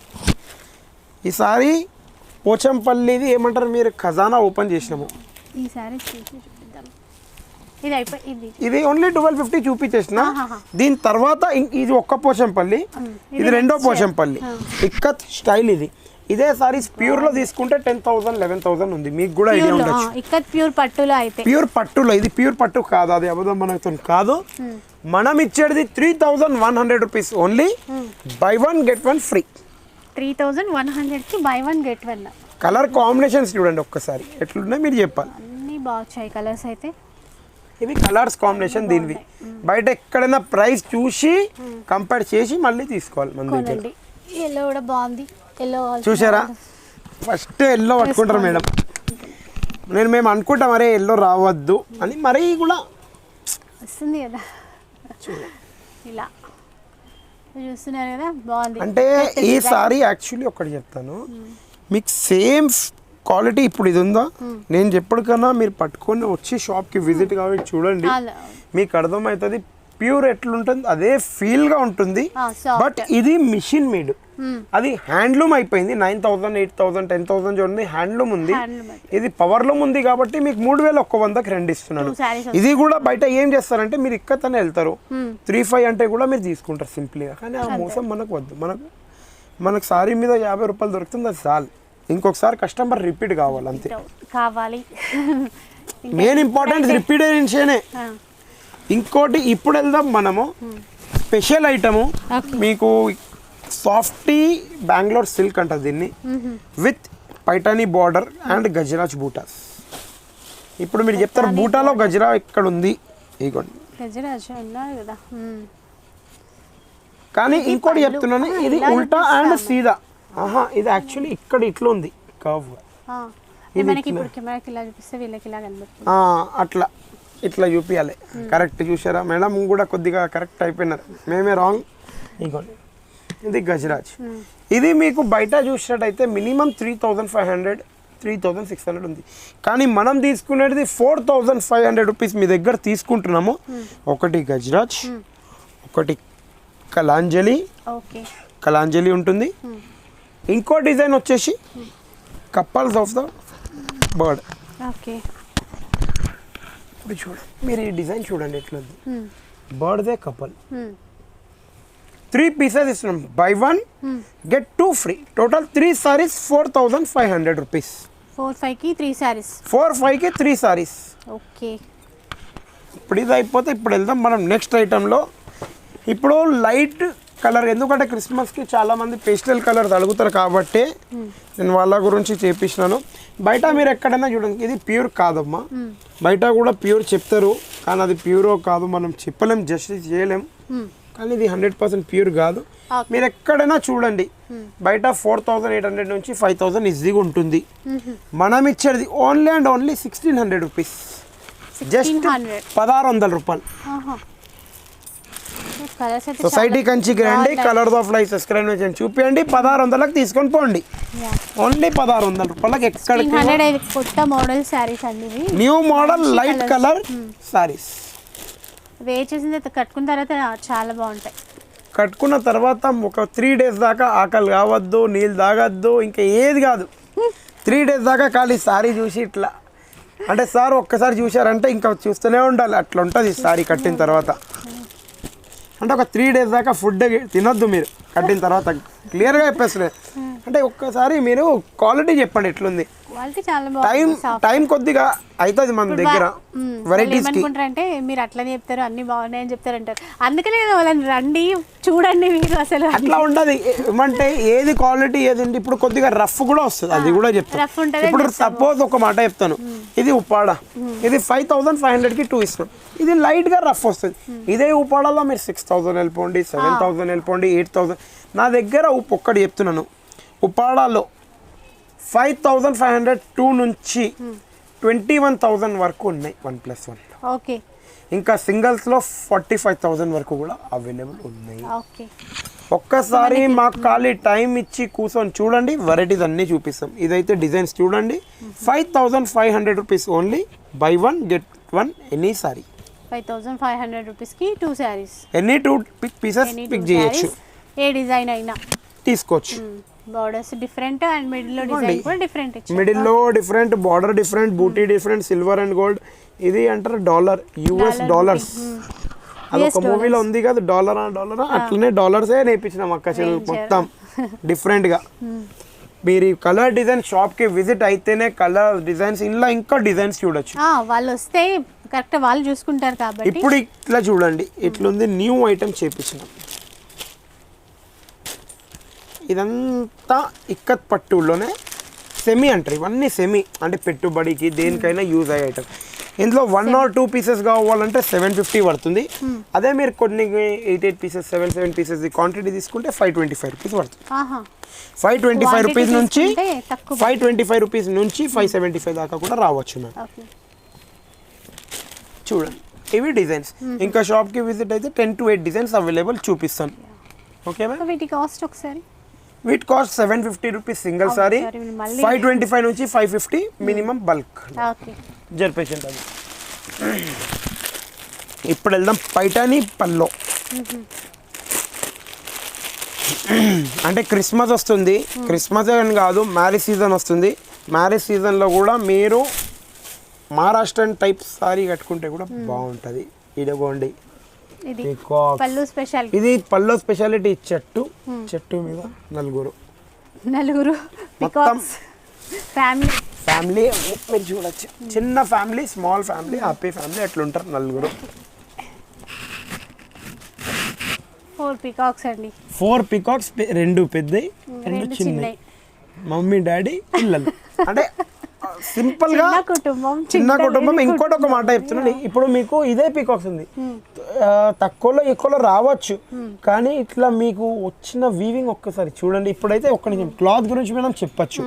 ఈసారి పోచంపల్లిది ఏమంటారు మీరు, ఖజానా ఓపెన్ చేసినాము. ఈసారి ఇది ఓన్లీ 1250 చూపించేసిన. దీని తర్వాత ఇది ఒక్క పోచంపల్లి, ఇది రెండో పోచంపల్లి. ఇక్కత్ స్టైల్ ఇది. ఇదే సారీస్ ప్యూర్ లో తీసుకుంటే 10,000 11,000 ఉంది. మీకు కూడా ఐడియా ఉండొచ్చు. ఇక్కత్ ప్యూర్ పట్టులో అయితే, ప్యూర్ పట్టులో ఇది ప్యూర్ పట్టు కాదు, అది అబద్ధం మనతో కాదు. మనం ఇచ్చేది 3100 rupees only. By 1 get 1 free. 3100 కి బై 1 get 1. కలర్ కాంబినేషన్స్ చూడండి ఒక్కసారి ఎట్లున్నాయి మీరు చెప్పాలి. అన్ని బాగున్నాయి కలర్స్ అయితే. ఇవి కలర్స్ కాంబినేషన్ దీనివి. బయట ఎక్కడైనా ప్రైస్ చూసి కంపేర్ చేసి మళ్ళీ తీసుకోవాలి మన దగ్గర. ఎల్లో కూడా బాగుంది. ఎల్లో చూసారా, ఫస్ట్ ఎల్లో పట్టుకుంటారు మేడం. మేము అనుకుంటాం మరే ఎల్లో రావద్దు అని, మరీ కూడా వస్తుంది కదా ఇలా చూస్తున్నారు కదా, బాగుంది. అంటే ఈ సారీ యాక్చువల్లీ ఒకటి చెప్తాను మీకు, సేమ్ క్వాలిటీ ఇప్పుడు ఇది ఉందా నేను చెప్పడికన్నా మీరు పట్టుకొని వచ్చి షాప్కి విజిట్ కాబట్టి చూడండి, మీకు అర్థమవుతుంది ప్యూర్ ఎట్లుంటుంది అదే ఫీల్గా ఉంటుంది. బట్ ఇది మిషన్ మేడ్, అది హ్యాండ్లూమ్ అయిపోయింది. 9000 8000 10,000 చూడండి హ్యాండ్లూమ్ ఉంది. ఇది పవర్లూమ్ ఉంది కాబట్టి మీకు 3100కి 2 ఇస్తున్నాను. ఇది కూడా బయట ఏం చేస్తారంటే మీరు ఇక్కడనే వెళ్తారు 35 అంటే కూడా మీరు తీసుకుంటారు సింపుల్గా. కానీ ఆ మోసం మనకు వద్దు. మనకు సారీ మీద 50 రూపాయలు దొరుకుతుంది, అది చాలు. ఇంకొకసారి కస్టమర్ రిపీట్ కావాలి అంతే. మెయిన్ ఇంపార్టెంట్ రిపీటేషనే. ఇంకోటి ఇప్పుడు వెళ్దాం మనము స్పెషల్ ఐటము, మీకు సాఫ్టీ బెంగళూరు సిల్క్ అంటారు దీన్ని, with Paithani border and Gajraj బూటాస్. ఇప్పుడు మీరు చెప్తారు బూటాలో గజరా ఎక్కడ ఉంది, ఇగోండి కానీ ఇంకోటి చెప్తున్నాను, ఇది ఉల్టా అండ్ సీదా. ఇది యాక్చువల్లీ ఇక్కడ ఇట్లా ఉంది కర్వ్, అట్లా ఇట్లా చూపించాలి. కరెక్ట్ చూసారా మేడం, కూడా కొద్దిగా కరెక్ట్ అయిపోయినారు, మేమే రాంగ్. ఇగోండి ఇది గజరాజ్. ఇది మీకు బయట చూసినట్టయితే మినిమం 3500 3600 ఉంది. కానీ మనం తీసుకునేది 4500 రూపీస్ మీ దగ్గర తీసుకుంటున్నాము. ఒకటి గజరాజ్, ఒకటి కలాంజలి ఉంటుంది. ఇంకో డిజైన్ వచ్చేసి కప్పల్స్ ఆఫ్ ద బర్డ్. ఇప్పుడు చూడండి మీరు ఈ డిజైన్ చూడండి ఎట్లా ఉంది, బర్డ్దే కపల్. 3 పీసెస్ ఇస్తున్నాం, buy 1 get 2 free. Total 3 saris 4500 rupees. 45కి 3 సారీస్. 45కి 3 సారీస్. ఓకే, ఇప్పుడు ఇది అయిపోతే ఇప్పుడు వెళ్దాం మనం నెక్స్ట్ ఐటెంలో. ఇప్పుడు లైట్ కలర్, ఎందుకంటే క్రిస్మస్కి చాలామంది పేస్టల్ కలర్స్ అడుగుతారు కాబట్టి నేను వాళ్ళ గురించి చేపించినాను. బయట మీరు ఎక్కడైనా చూడండి, ఇది ప్యూర్ కాదమ్మా. బయట కూడా ప్యూర్ చెప్తారు కానీ అది ప్యూరో కాదు మనం చెప్పలేం, జస్టిస్ చేయలేం. కానీ ఇది 100% ప్యూర్ కాదు. మీరు ఎక్కడైనా చూడండి, బయట 4,800 నుంచి 5,000 ఈజీగా ఉంటుంది. మనం ఇచ్చేది only and only 1,600 rupees, just 1,600 రూపాయలు. సొసైటీ కంచికి రండి, కలర్స్ ఆఫ్ లైఫ్ సబ్స్క్రైబ్ చేయండి, చూపించండి, 1,600కి తీసుకొని పోండి. ఓన్లీ 1,600 రూపాయలకి. ఎక్కడికి కొత్త మోడల్ శారీస్ అండి, new model light colour saris. Wear చేసిన కట్టుకున్న తర్వాత చాలా బాగుంటాయి. కట్టుకున్న తర్వాత ఒక 3 days దాకా ఆకలి కావద్దు, నీళ్ళు తాగద్దు, ఇంకా ఏది కాదు. 3 days దాకా ఖాళీ సారీ చూసి ఇట్లా అంటే సార్ ఒక్కసారి చూసారంటే ఇంకా చూస్తూనే ఉండాలి, అట్లా ఉంటుంది సారీ కట్టిన తర్వాత. అంటే ఒక 3 days దాకా ఫుడ్ తినొద్దు మీరు కట్టిన తర్వాత, క్లియర్గా చెప్పేస్తున్నారు. అంటే ఒక్కసారి మీరు క్వాలిటీ చెప్పండి ఎట్లుంది. టైం కొద్దిగా అవుతుంది మన దగ్గర వెరైటీస్ అంటే మీరు అట్లనే చెప్తారు, అన్ని బాగున్నాయని చెప్తారు అంటారు. అందుకనే వాళ్ళని రండి చూడండి, మీరు అసలు అట్లా ఉండదు. ఏమంటే ఏది క్వాలిటీ ఏది ఉంది. ఇప్పుడు కొద్దిగా రఫ్ కూడా వస్తుంది, అది కూడా చెప్తాను. ఇప్పుడు సపోజ్ ఒక మాట చెప్తాను, ఇది ఉప్పాడ, ఇది 5,500కి 2 ఇస్తాం. ఇది లైట్ గా రఫ్ వస్తుంది. ఇదే ఉప్పాడలో మీరు 6,000 వెళ్ళిపోండి, 7,000 వెళ్ళిపోండి, 8,000. నా దగ్గర ఒక్కటి చెప్తున్నాను, ఉప్పాడాలో 5,502 నుంచి 21,000 వరకు ఉన్నాయి 1+1. ఓకే. ఇంకా సింగిల్స్లో 45,000 వరకు కూడా అవైలబుల్ ఉన్నాయి. ఒక్కసారి మాకు ఖాళీ టైం ఇచ్చి కూర్చొని చూడండి, వెరైటీస్ అన్నీ చూపిస్తాం. ఇదైతే డిజైన్స్ చూడండి, 5,500 rupees only, by 1 get 1 any sorry. 5,500 రూపీస్కి 2 శారీస్, ఎనీ 2 పీసెస్ పిక్ చేయొచ్చు, ఏ డిజైన్ అయినా తీసుకోవచ్చు. బోర్డర్స్ డిఫరెంట్ అండ్ మిడిల్ లో డిజైన్ కూడా డిఫరెంట్ ఇచ్చారు. మిడిల్ లో డిఫరెంట్, బార్డర్ డిఫరెంట్, బూటీ డిఫరెంట్, సిల్వర్ అండ్ గోల్డ్. ఇది అంటారు డాలర్, US డాలర్స్. అదొక మూవీలో ఉంది కదా, డాలర్ అట్లనే డాలర్సే నేర్పించినాం అక్క చెల్లి మొత్తం డిఫరెంట్ గా. మీరు ఈ కలర్ డిజైన్ షాప్ కి విజిట్ అయితేనే కలర్ డిజైన్స్ ఇంట్లో ఇంకా డిజైన్స్ చూడొచ్చు. వాళ్ళు వస్తే కరెక్ట్ వాళ్ళు చూసుకుంటారు కాబట్టి. ఇప్పుడు ఇట్లా చూడండి, ఇట్లుంది న్యూ ఐటమ్ చేపించినాం. ఇదంతా ఇక్కత్ పట్టులోనే సెమీ అంటారు. ఇవన్నీ సెమీ అంటే పెట్టుబడికి దేనికైనా యూజ్ అయ్యే ఐటమ్. ఇందులో 1 or 2 పీసెస్ కావాలంటే 750 పడుతుంది. అదే మీరు కొన్ని 8 పీసెస్ 7 పీసెస్ క్వాంటిటీ తీసుకుంటే 525 రూపీస్ పడుతుంది. 525 రూపీస్ నుంచి 525 రూపీస్ నుంచి 575 దాకా కూడా రావచ్చు మ్యామ్. చూడండి ఇవి డిజైన్స్. ఇంకా షాప్కి విజిట్ అయితే 10 to 8 డిజైన్స్ అవైలబుల్ చూపిస్తాను. Okay ma'am. వీటి కాస్ట్ ఒకసారి, వీటి కాస్ట్ 750 రూపీస్ సింగిల్ సారీ, 525 నుంచి 550 మినిమం బల్క్ జరిపేసింది. అది ఇప్పుడు వెళ్దాం పైటాని పల్లో. అంటే క్రిస్మస్ వస్తుంది, క్రిస్మస్ అని కాదు మ్యారేజ్ సీజన్ వస్తుంది. మ్యారేజ్ సీజన్లో కూడా మీరు మహారాష్ట్రన్ టైప్ సారీ కట్టుకుంటే కూడా బాగుంటుంది. ఇదిగోండి ఇది పల్లో స్పెషాలిటీ. చెట్టు మీద నలుగురు మొత్తం ఫ్యామిలీ మీరు చూడొచ్చు. చిన్న family, small family, happy family అట్లుంటారు నలుగురు. 4 పీకాక్స్ అండి. 4 పీకాక్స్, 2 పెద్దవి, 2 చిన్నవి. మమ్మీ డాడీ పిల్లలు. అంటే సింపుల్ గా చిన్న కుటుంబం. ఇంకోటి ఒక మాట చెప్తున్నాను, ఇప్పుడు మీకు ఇదే పీకాక్స్ ఉంది, తక్కువలో ఎక్కువలో రావచ్చు, కానీ ఇట్లా మీకు వచ్చిన వీవింగ్ ఒక్కసారి చూడండి. ఇప్పుడైతే ఒక్క నిమిషం క్లాత్ గురించి మనం చెప్పచ్చు.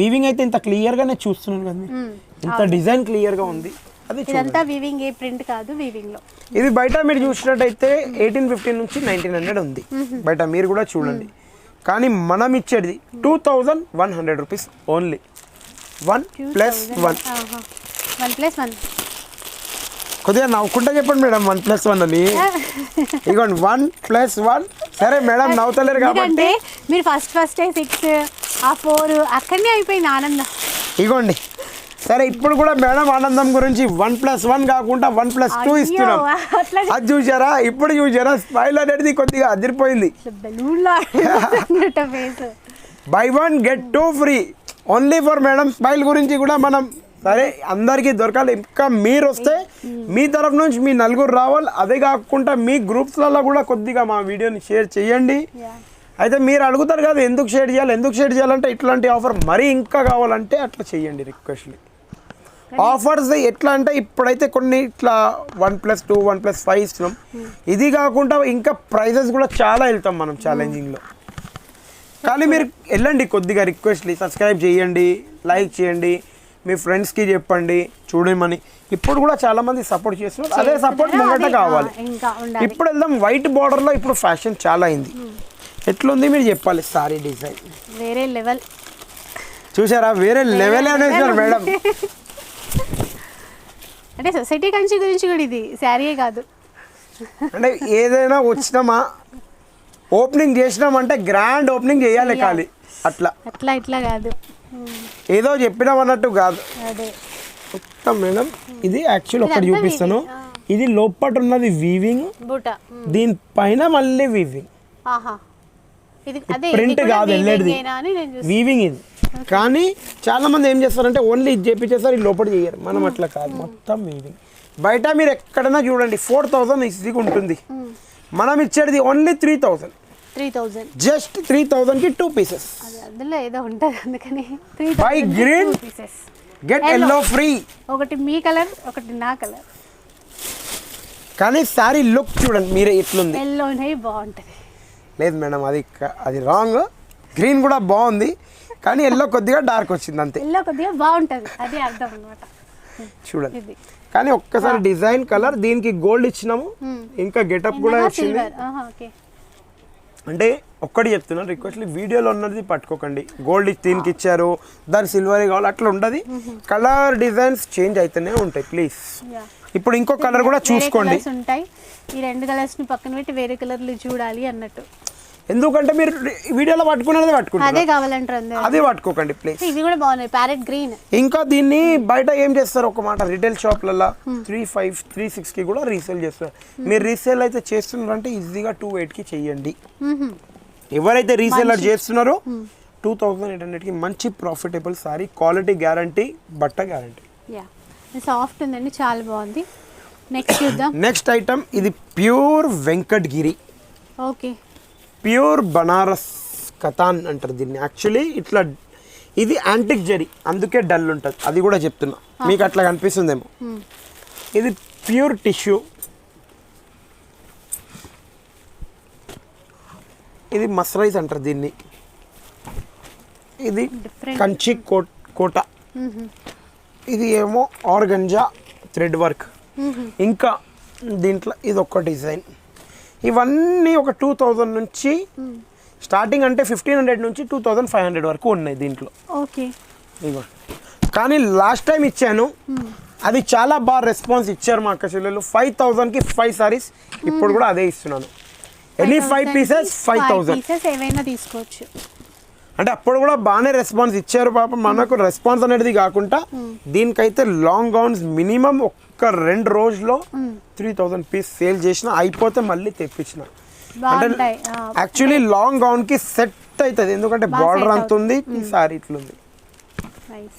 వీవింగ్ అయితే ఇంత క్లియర్ గానే చూస్తున్నాను కదా, ఇంత డిజైన్ క్లియర్ గా ఉంది. అది ఇదంతా వీవింగ్, ఏ ప్రింట్ కాదు వీవింగ్ లో. ఇది బయట మీరు చూసినట్టయితే 1850 నుంచి 1900 ఉంది బయట, మీరు కూడా చూడండి. కానీ మనం ఇచ్చేది 2100 రూపీస్ ఓన్లీ. 1+1 కొద్దిగా నవ్వుకుంటా చెప్పండి మేడం 1+1 అని. ఇగోండి 1+1. సరే మేడం నవ్వుతలేరు కాబట్టి మీరు ఫస్ట్ 6 ఆ 4 అక్కడనే అయిపోయింది ఆనందం. ఇగోండి సరే ఇప్పుడు కూడా మేడం ఆనందం గురించి 1+1 కాకుండా 1+2 ఇస్తున్నాం. అది చూసారా, ఇప్పుడు చూసారా స్మైల్ అనేది కొద్దిగా అదిరిపోయింది. By 1 get 2 free only for madam smile గురించి కూడా మనం సరే అందరికీ దొరకాలి. ఇంకా మీరు వస్తే మీ తరఫు నుంచి మీ నలుగురు రావాలి. అదే కాకుండా మీ గ్రూప్స్లలో కూడా కొద్దిగా మా వీడియోని షేర్ చేయండి. అయితే మీరు అడుగుతారు కదా ఎందుకు షేర్ చేయాలంటే ఇట్లాంటి ఆఫర్ మరీ ఇంకా కావాలంటే అట్లా చేయండి రిక్వెస్ట్లీ. ఆఫర్స్ ఎట్లా అంటే ఇప్పుడైతే కొన్ని ఇట్లా 1+2 1+5 ఇస్తున్నాం. ఇది కాకుండా ఇంకా ప్రైజెస్ కూడా చాలా వెళ్తాం మనం ఛాలెంజింగ్లో. కానీ మీరు వెళ్ళండి, కొద్దిగా రిక్వెస్ట్లీ సబ్స్క్రైబ్ చేయండి, లైక్ చేయండి, మీ ఫ్రెండ్స్కి చెప్పండి చూడమని. ఇప్పుడు కూడా చాలా మంది సపోర్ట్ చేస్తున్నారు, అదే సపోర్ట్ ముంగట కావాలి. ఇప్పుడు వెళ్దాం వైట్ బార్డర్లో. ఇప్పుడు ఫ్యాషన్ చాలా అయింది. ఎట్లుంది మీరు చెప్పాలి. సారీ డిజైన్ వేరే లెవెల్ చూసారా, వేరే లెవెల్ అనేసారు మేడం. అంటే సొసైటీ కంచి గురించి కూడా ఇది శారీయే కాదు. అంటే ఏదైనా వచ్చినామా ఓపెనింగ్ చేసినామంటే గ్రాండ్ ఓపెనింగ్ చేయాలి ఖాళీ అట్లా అట్లా ఇట్లా కాదు, ఏదో చెప్పినాం అన్నట్టు కాదు. అదే మొత్తం మేడం ఇది యాక్చువల్ ఒకటి చూపిస్తాను. ఇది లోపట ఉన్నది వీవింగ్, దీనిపైన మళ్ళీ వీవింగ్, ప్రింట్ కాదు ఎల్లెడిది వీవింగ్ ఇది. కానీ చాలా మంది ఏం చేస్తారంటే ఓన్లీ ఇది చేపించేస్తారు, ఇది లోపల చేయరు. మనం అట్లా కాదు, మొత్తం వీవింగ్. బయట మీరు ఎక్కడైనా చూడండి 4000 ఈజీగా ఉంటుంది. మనం ఇచ్చేది ఓన్లీ 3000. Just 3000కి 2 pieces. అందులో ఏదో ఉంటుంది అందుకని by green get yellow free. ఒకటి మీ కలర్, ఒకటి నా కలర్. కానీ సారీ లుక్ చూడండి మీరే ఎట్లుంది. ఎల్లోనే బాగుంటుంది. లేదు మేడం, అది రాంగ్. గ్రీన్ కూడా బాగుంది కానీ ఎల్లో కొద్దిగా డార్క్ వచ్చింది అంతే. ఎల్లో కొద్దిగా బాగుంటుంది, అదే అర్థం అన్నమాట. చూడండి కానీ ఒక్కసారి డిజైన్ కలర్ దీనికి గోల్డ్ ఇచ్చినాము, ఇంకా గెటప్ కూడా వచ్చింది. అంటే ఒక్కటి చెప్తున్నాను రిక్వెస్ట్, వీడియోలో ఉన్నది పట్టుకోకండి. గోల్డ్ దీనికి ఇచ్చారు, దాని సిల్వర్ కావాలి అట్లా ఉండదు. కలర్ డిజైన్స్ చేంజ్ అయితేనే ఉంటాయి ప్లీజ్. ఇప్పుడు ఇంకో కలర్ కూడా చూసుకోండి. ఉంటాయి ఈ 2 కలర్స్ ని పక్కన పెట్టి వేరే కలర్లు చూడాలి అన్నట్టు. ఎందుకంటే మీరు వీడియోలో పట్టుకున్నది పట్టుకుంటారు, అదే కావాలంటారు, అదే పట్టుకోకండి ప్లీజ్. ఇవి కూడా బాగున్నాయి, ప్యారెట్ గ్రీన్. ఇంకా దీన్ని బయట ఏం చేస్తారు ఒక మాట, రిటైల్ షాప్లలో 3,500 3,600 కూడా రీసేల్ చేస్తారు. మీరు రీసేల్ అయితే చేస్తున్నారంటే ఈజీగా 2,800కి చెయ్యండి. ఎవరైతే రీసేలర్ చేస్తున్నారో 2,800కి మంచి ప్రాఫిటబుల్ సారీ, క్వాలిటీ గ్యారంటీ, బట్ట గ్యారంటీ. సాఫ్ట్ ఉందండి, చాలా బాగుంది. నెక్స్ట్ చూద్దాం. నెక్స్ట్ ఐటమ్ ఇది pure Venkatagiri. Okay, pure Banaras katan అంటారు దీన్ని. యాక్చువల్లీ ఇట్లా ఇది యాంటిక్ జరీ, అందుకే డల్ ఉంటుంది. అది కూడా చెప్తున్నా, మీకు అట్లా కనిపిస్తుందేమో. ఇది ప్యూర్ టిష్యూ, ఇది మస్రైజ్ అంటారు దీన్ని. ఇది కంచి కోట, ఇది ఏమో ఆర్గంజా థ్రెడ్ వర్క్. ఇంకా దీంట్లో ఇది ఒక డిజైన్. ఇవన్నీ ఒక 2000 నుంచి స్టార్టింగ్, అంటే 1500 నుంచి 2500 వరకు ఉన్నాయి దీంట్లో. ఓకే, ఇగో కానీ లాస్ట్ టైం ఇచ్చాను, అది చాలా బాగా రెస్పాన్స్ ఇచ్చారు మా అక్క చెల్లెలు. 5000కి 5 సారీస్, ఇప్పుడు కూడా అదే ఇస్తున్నాను. ఎనీ 5 పీసెస్ 5000 ఏవైనా తీసుకోవచ్చు. అంటే అప్పుడు కూడా బాగానే రెస్పాన్స్ ఇచ్చారు పాప. మనకు రెస్పాన్స్ అనేది కాకుండా దీనికైతే లాంగ్ గౌన్స్ మినిమం ఒక్క 2 రోజుల్లో 3000 పీస్ సేల్ చేసిన, అయిపోతే మళ్ళీ తెప్పించిన. అంటే యాక్చువల్లీ లాంగ్ గౌన్కి సెట్ అవుతుంది, ఎందుకంటే బార్డర్ అంత ఉంది, ఈ సారీ ఇట్లుంది.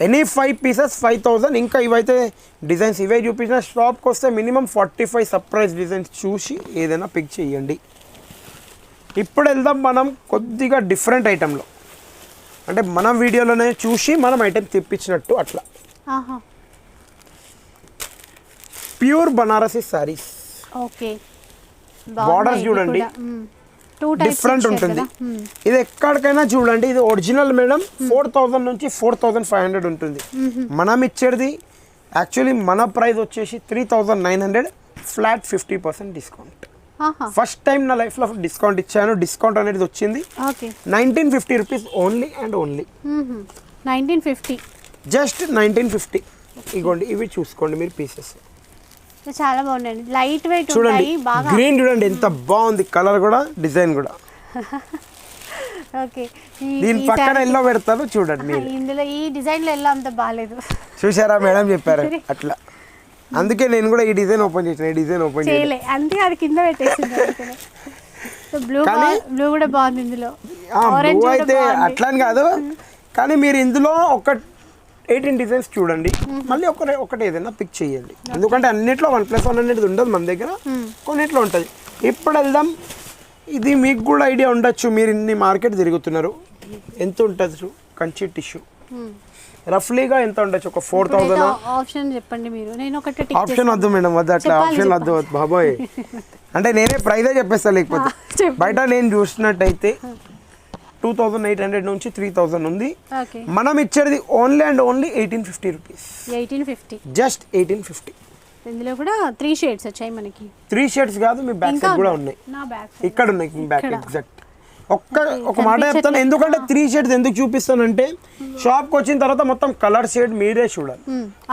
Any 5 pieces 5000. ఇంకా ఇవైతే డిజైన్స్ ఇవే చూపించిన. షాప్కి వస్తే మినిమం 45 సర్ప్రైజ్ డిజైన్స్ చూసి ఏదైనా పిక్ చేయండి. ఇప్పుడు వెళ్దాం మనం కొద్దిగా డిఫరెంట్ ఐటెంలో, అంటే మనం వీడియోలోనే చూసి మనం ఐటెం తెప్పించినట్టు అట్లా. Pure Banarasi saris. Okay, borders చూడండి డిఫరెంట్ ఉంటుంది. ఇది ఎక్కడికైనా చూడండి, ఇది ఒరిజినల్ మేడం 4000 నుంచి 4500 ఉంటుంది. మనం ఇచ్చేది యాక్చువల్లీ మన ప్రైస్ వచ్చేసి 3900, ఫ్లాట్ 50% డిస్కౌంట్. ఫస్ట్ టైం నా లైఫ్లో డిస్కౌంట్ ఇచ్చాను. డిస్కౌంట్ అనేది వచ్చింది 1950 rupees only and only. 1950, just 1950. ఇగోండి ఇవి చూసుకోండి మీరు పీసెస్, చాలా బాగుందండి, లైట్ వెయిట్ చూడండి. గ్రీన్ చూడండి ఎంత బాగుంది, కలర్ కూడా డిజైన్ కూడా. ఓకే, దీని పక్కన ఎల్లో పెడతారు చూడండి మీరు. ఇందులో ఈ డిజైన్ లో ఎల్లో అంత బాగాలేదు, చూసారా మేడం చెప్పారు అట్లా. అందుకే నేను కూడా ఈ డిజైన్ ఓపెన్ చేసిన, ఈ డిజైన్ ఓపెన్ చేయలే, అంతే అది కింద పెట్టేసింది. బ్లూ కూడా బాగుంది ఇందులో. బ్లూ అయితే అట్లా అని కాదు, కానీ మీరు ఇందులో ఒక 18 డిజైన్స్ చూడండి, మళ్ళీ ఒకటి ఏదైనా పిక్ చేయండి. ఎందుకంటే అన్నిట్లో 1+1 అనేది ఉండదు మన దగ్గర, కొన్నిట్లో ఉంటుంది. ఇప్పుడు వెళ్దాం. ఇది మీకు కూడా ఐడియా ఉండొచ్చు, మీరు ఇన్ని మార్కెట్ తిరుగుతున్నారు, ఎంత ఉంటుంది కంచి టిష్యూ. రఫ్లీగా ఎంత ఉండొచ్చు, ఒక 4000. ఆప్షన్ చెప్పండి మీరు, నేను ఒకటి టిక్ ఆప్షన్ వద్దు మేడం, వద్దు అట్లా ఆప్షన్ వద్దు బాబోయ్. అంటే నేనే ప్రైజే చెప్పేస్తా, లేకపోతే బయట నేను చూసినట్టయితే 2800 నుంచి 3000 ఉంది. మనం ఇచ్చేది only and only 1850 rupees. 1850, just 1850. ఇందులో కూడా 3 షేడ్స్ వచ్చాయి మనకి. 3 షేడ్స్ కాదు, మీ బ్యాక్ సైడ్ కూడా ఉన్నాయి, ఇక్కడ ఉన్నాయి మీ బ్యాక్. ఎగ్జాక్ట్ ఒక మాట చెప్తాను, ఎందుకంటే 3 షేడ్స్ ఎందుకు చూపిస్తానంటే షాప్కి వచ్చిన తర్వాత మొత్తం కలర్ షేడ్ మీరే చూడాలి,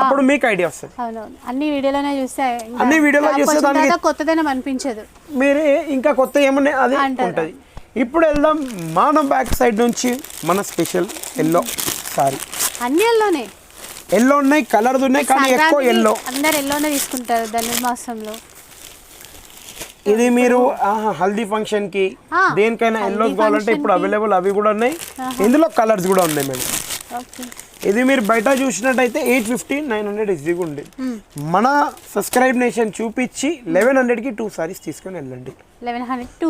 అప్పుడు మీకు ఐడియా వస్తుంది. అన్ని వీడియోలోనే చూస్తే దానికి కొత్తదనం అనిపించదు, మీరే ఇంకా కొత్త ఏమన్నా అది ఉంటుంది. ఇప్పుడు వెళ్దాం మన బ్యాక్ సైడ్ నుంచి, మన స్పెషల్ ఎల్లో సారీ. అన్ని ఎల్లోనే, ఎల్లో ఉన్నాయి, కలర్స్ ఉన్నాయి, కానీ ఎక్కువ ఎల్లో. అందరు ఎల్లోనే తీసుకుంటారు ధనుర్మాసంలో. ఇది మీరు హల్దీ ఫంక్షన్ కి దేనికైనా ఎల్లో కావాలంటే ఇప్పుడు అవైలబుల్ అవి కూడా ఉన్నాయి, ఇందులో కలర్స్ కూడా ఉన్నాయి మేడం. ఇది మీరు బయట చూసినట్టయితే 850, 900 ఈజీగా ఉంది. మన సబ్స్క్రైబ్ నేషన్ చూపించి 1100కి 2 సారీస్ తీసుకొని వెళ్ళండి.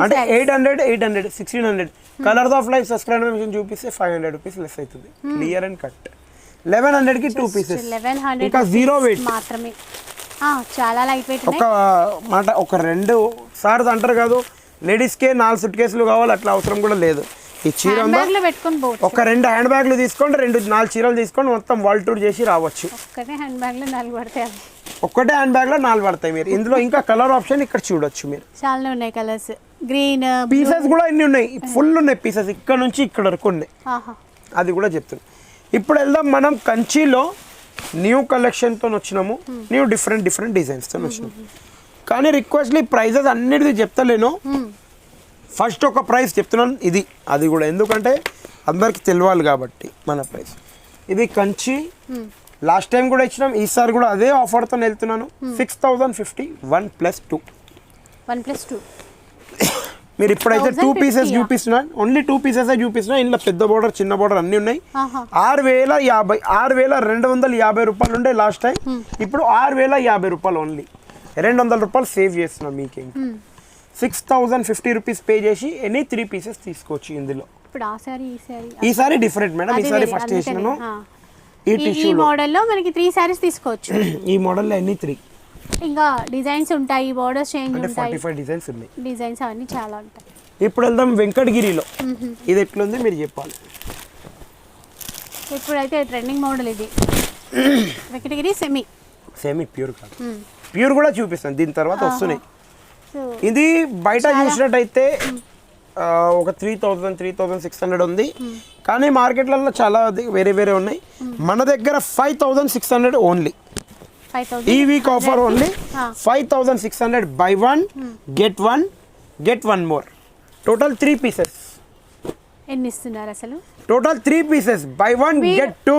అంటే 800, 1600. Colours of life subscribe nation చూపిస్తే 500 రూపీస్ లెస్ అవుతుంది, క్లియర్ అండ్ కట్. 1100కి 2 పీసెస్, ఇంకా 0 వెయిట్ మాత్రమే. చాలా లైట్ వెయిట్. ఒక మాట, ఒక 2 సార్స్ అంటారు కాదు, లేడీస్కే 4 సూట్ కేసులు కావాలి, అట్లా అవసరం కూడా లేదు. ఈ చీర ఒక 2 హ్యాండ్ బ్యాగ్లు తీసుకోండి, 4 చీరలు తీసుకోండి, మొత్తం వరల్డ్ టూర్ చేసి రావచ్చు. ఒక్కటే హ్యాండ్ బ్యాగ్ లో 4 పడతాయి. ఒక్కటే హ్యాండ్ బ్యాగ్ లో 4 పడతాయి. మీరు ఇందులో ఇంకా కలర్ ఆప్షన్ ఇక్కడ చూడొచ్చు. మీరు చాలా ఉన్నాయి కలర్స్, గ్రీన్ పీసెస్ కూడా ఇన్ని ఉన్నాయి, ఫుల్ ఉన్నాయి పీసెస్, ఇక్కడ నుంచి ఇక్కడ వరకు ఉన్నాయి, అది కూడా చెప్తున్నాను. ఇప్పుడు వెళ్దాం మనం కంచిలో న్యూ కలెక్షన్తో వచ్చినాము, న్యూ డిఫరెంట్ డిజైన్స్తో వచ్చినాము. కానీ రిక్వెస్ట్లీ ప్రైజెస్ అన్నిటిది చెప్తలేను, ఫస్ట్ ఒక ప్రైస్ చెప్తున్నాను ఇది, అది కూడా ఎందుకంటే అందరికి తెలియాలి కాబట్టి మన ప్రైస్. ఇది కంచి, లాస్ట్ టైం కూడా ఇచ్చినాం, ఈసారి కూడా అదే ఆఫర్తో వెళ్తున్నాను. 6050, 1+2. మీరు ఇప్పుడైతే 2 పీసెస్ చూపిస్తున్నాను, ఓన్లీ 2 పీసెస్ చూపిస్తున్నా. ఇంట్లో పెద్ద బోర్డర్, చిన్న బోర్డర్ అన్నీ ఉన్నాయి. 6,250 రూపాయలు ఉండే లాస్ట్ టైం, ఇప్పుడు 6,050 రూపాయలు ఓన్లీ, 200 రూపాయలు సేవ్ చేస్తున్నాం మీకే. 6050 రూపీస్ పే చేసి ఎనీ 3 పీసెస్ తీసుకోవచ్చు. ఇందులో ఈ సారీ డిఫరెంట్ మేడం, ఈ సారీ ఫస్ట్ చేసినాను. ఈ టిష్యూ మోడల్లో మనకి 3 సారీస్ తీసుకోవచ్చు. ఈ మోడల్లో ఎన్ని 3, ఇంకా డిజైన్స్ ఉంటాయి, బోర్డర్స్ చేంజ్ ఉంటాయి, 45 డిజైన్స్ ఉన్నాయి, డిజైన్స్ అవన్నీ చాలా ఉంటాయి. ఇప్పుడు వెళ్దాం వెంకటగిరిలో. ఇది ఎట్లుంది మీరు చెప్పాలి. ఇప్పుడైతే ట్రెండింగ్ మోడల్ ఇది వెంకటగిరి సెమీ ప్యూర్ కాదు, ప్యూర్ కూడా చూపిస్తాను దీని తర్వాత వస్తున్నాయి. ఇది బయట చూసినట్టయితే ఒక 3000-3600 ఉంది, కానీ మార్కెట్లలో చాలా వేరే వేరే ఉన్నాయి. మన దగ్గర 5600 ఓన్లీ. ఈ week offer only 5600, by 1 get 1 more. Total 3 pieces. ఎన్ని ఇస్తున్నారు అసలు? Total 3 pieces, by 1 get 2.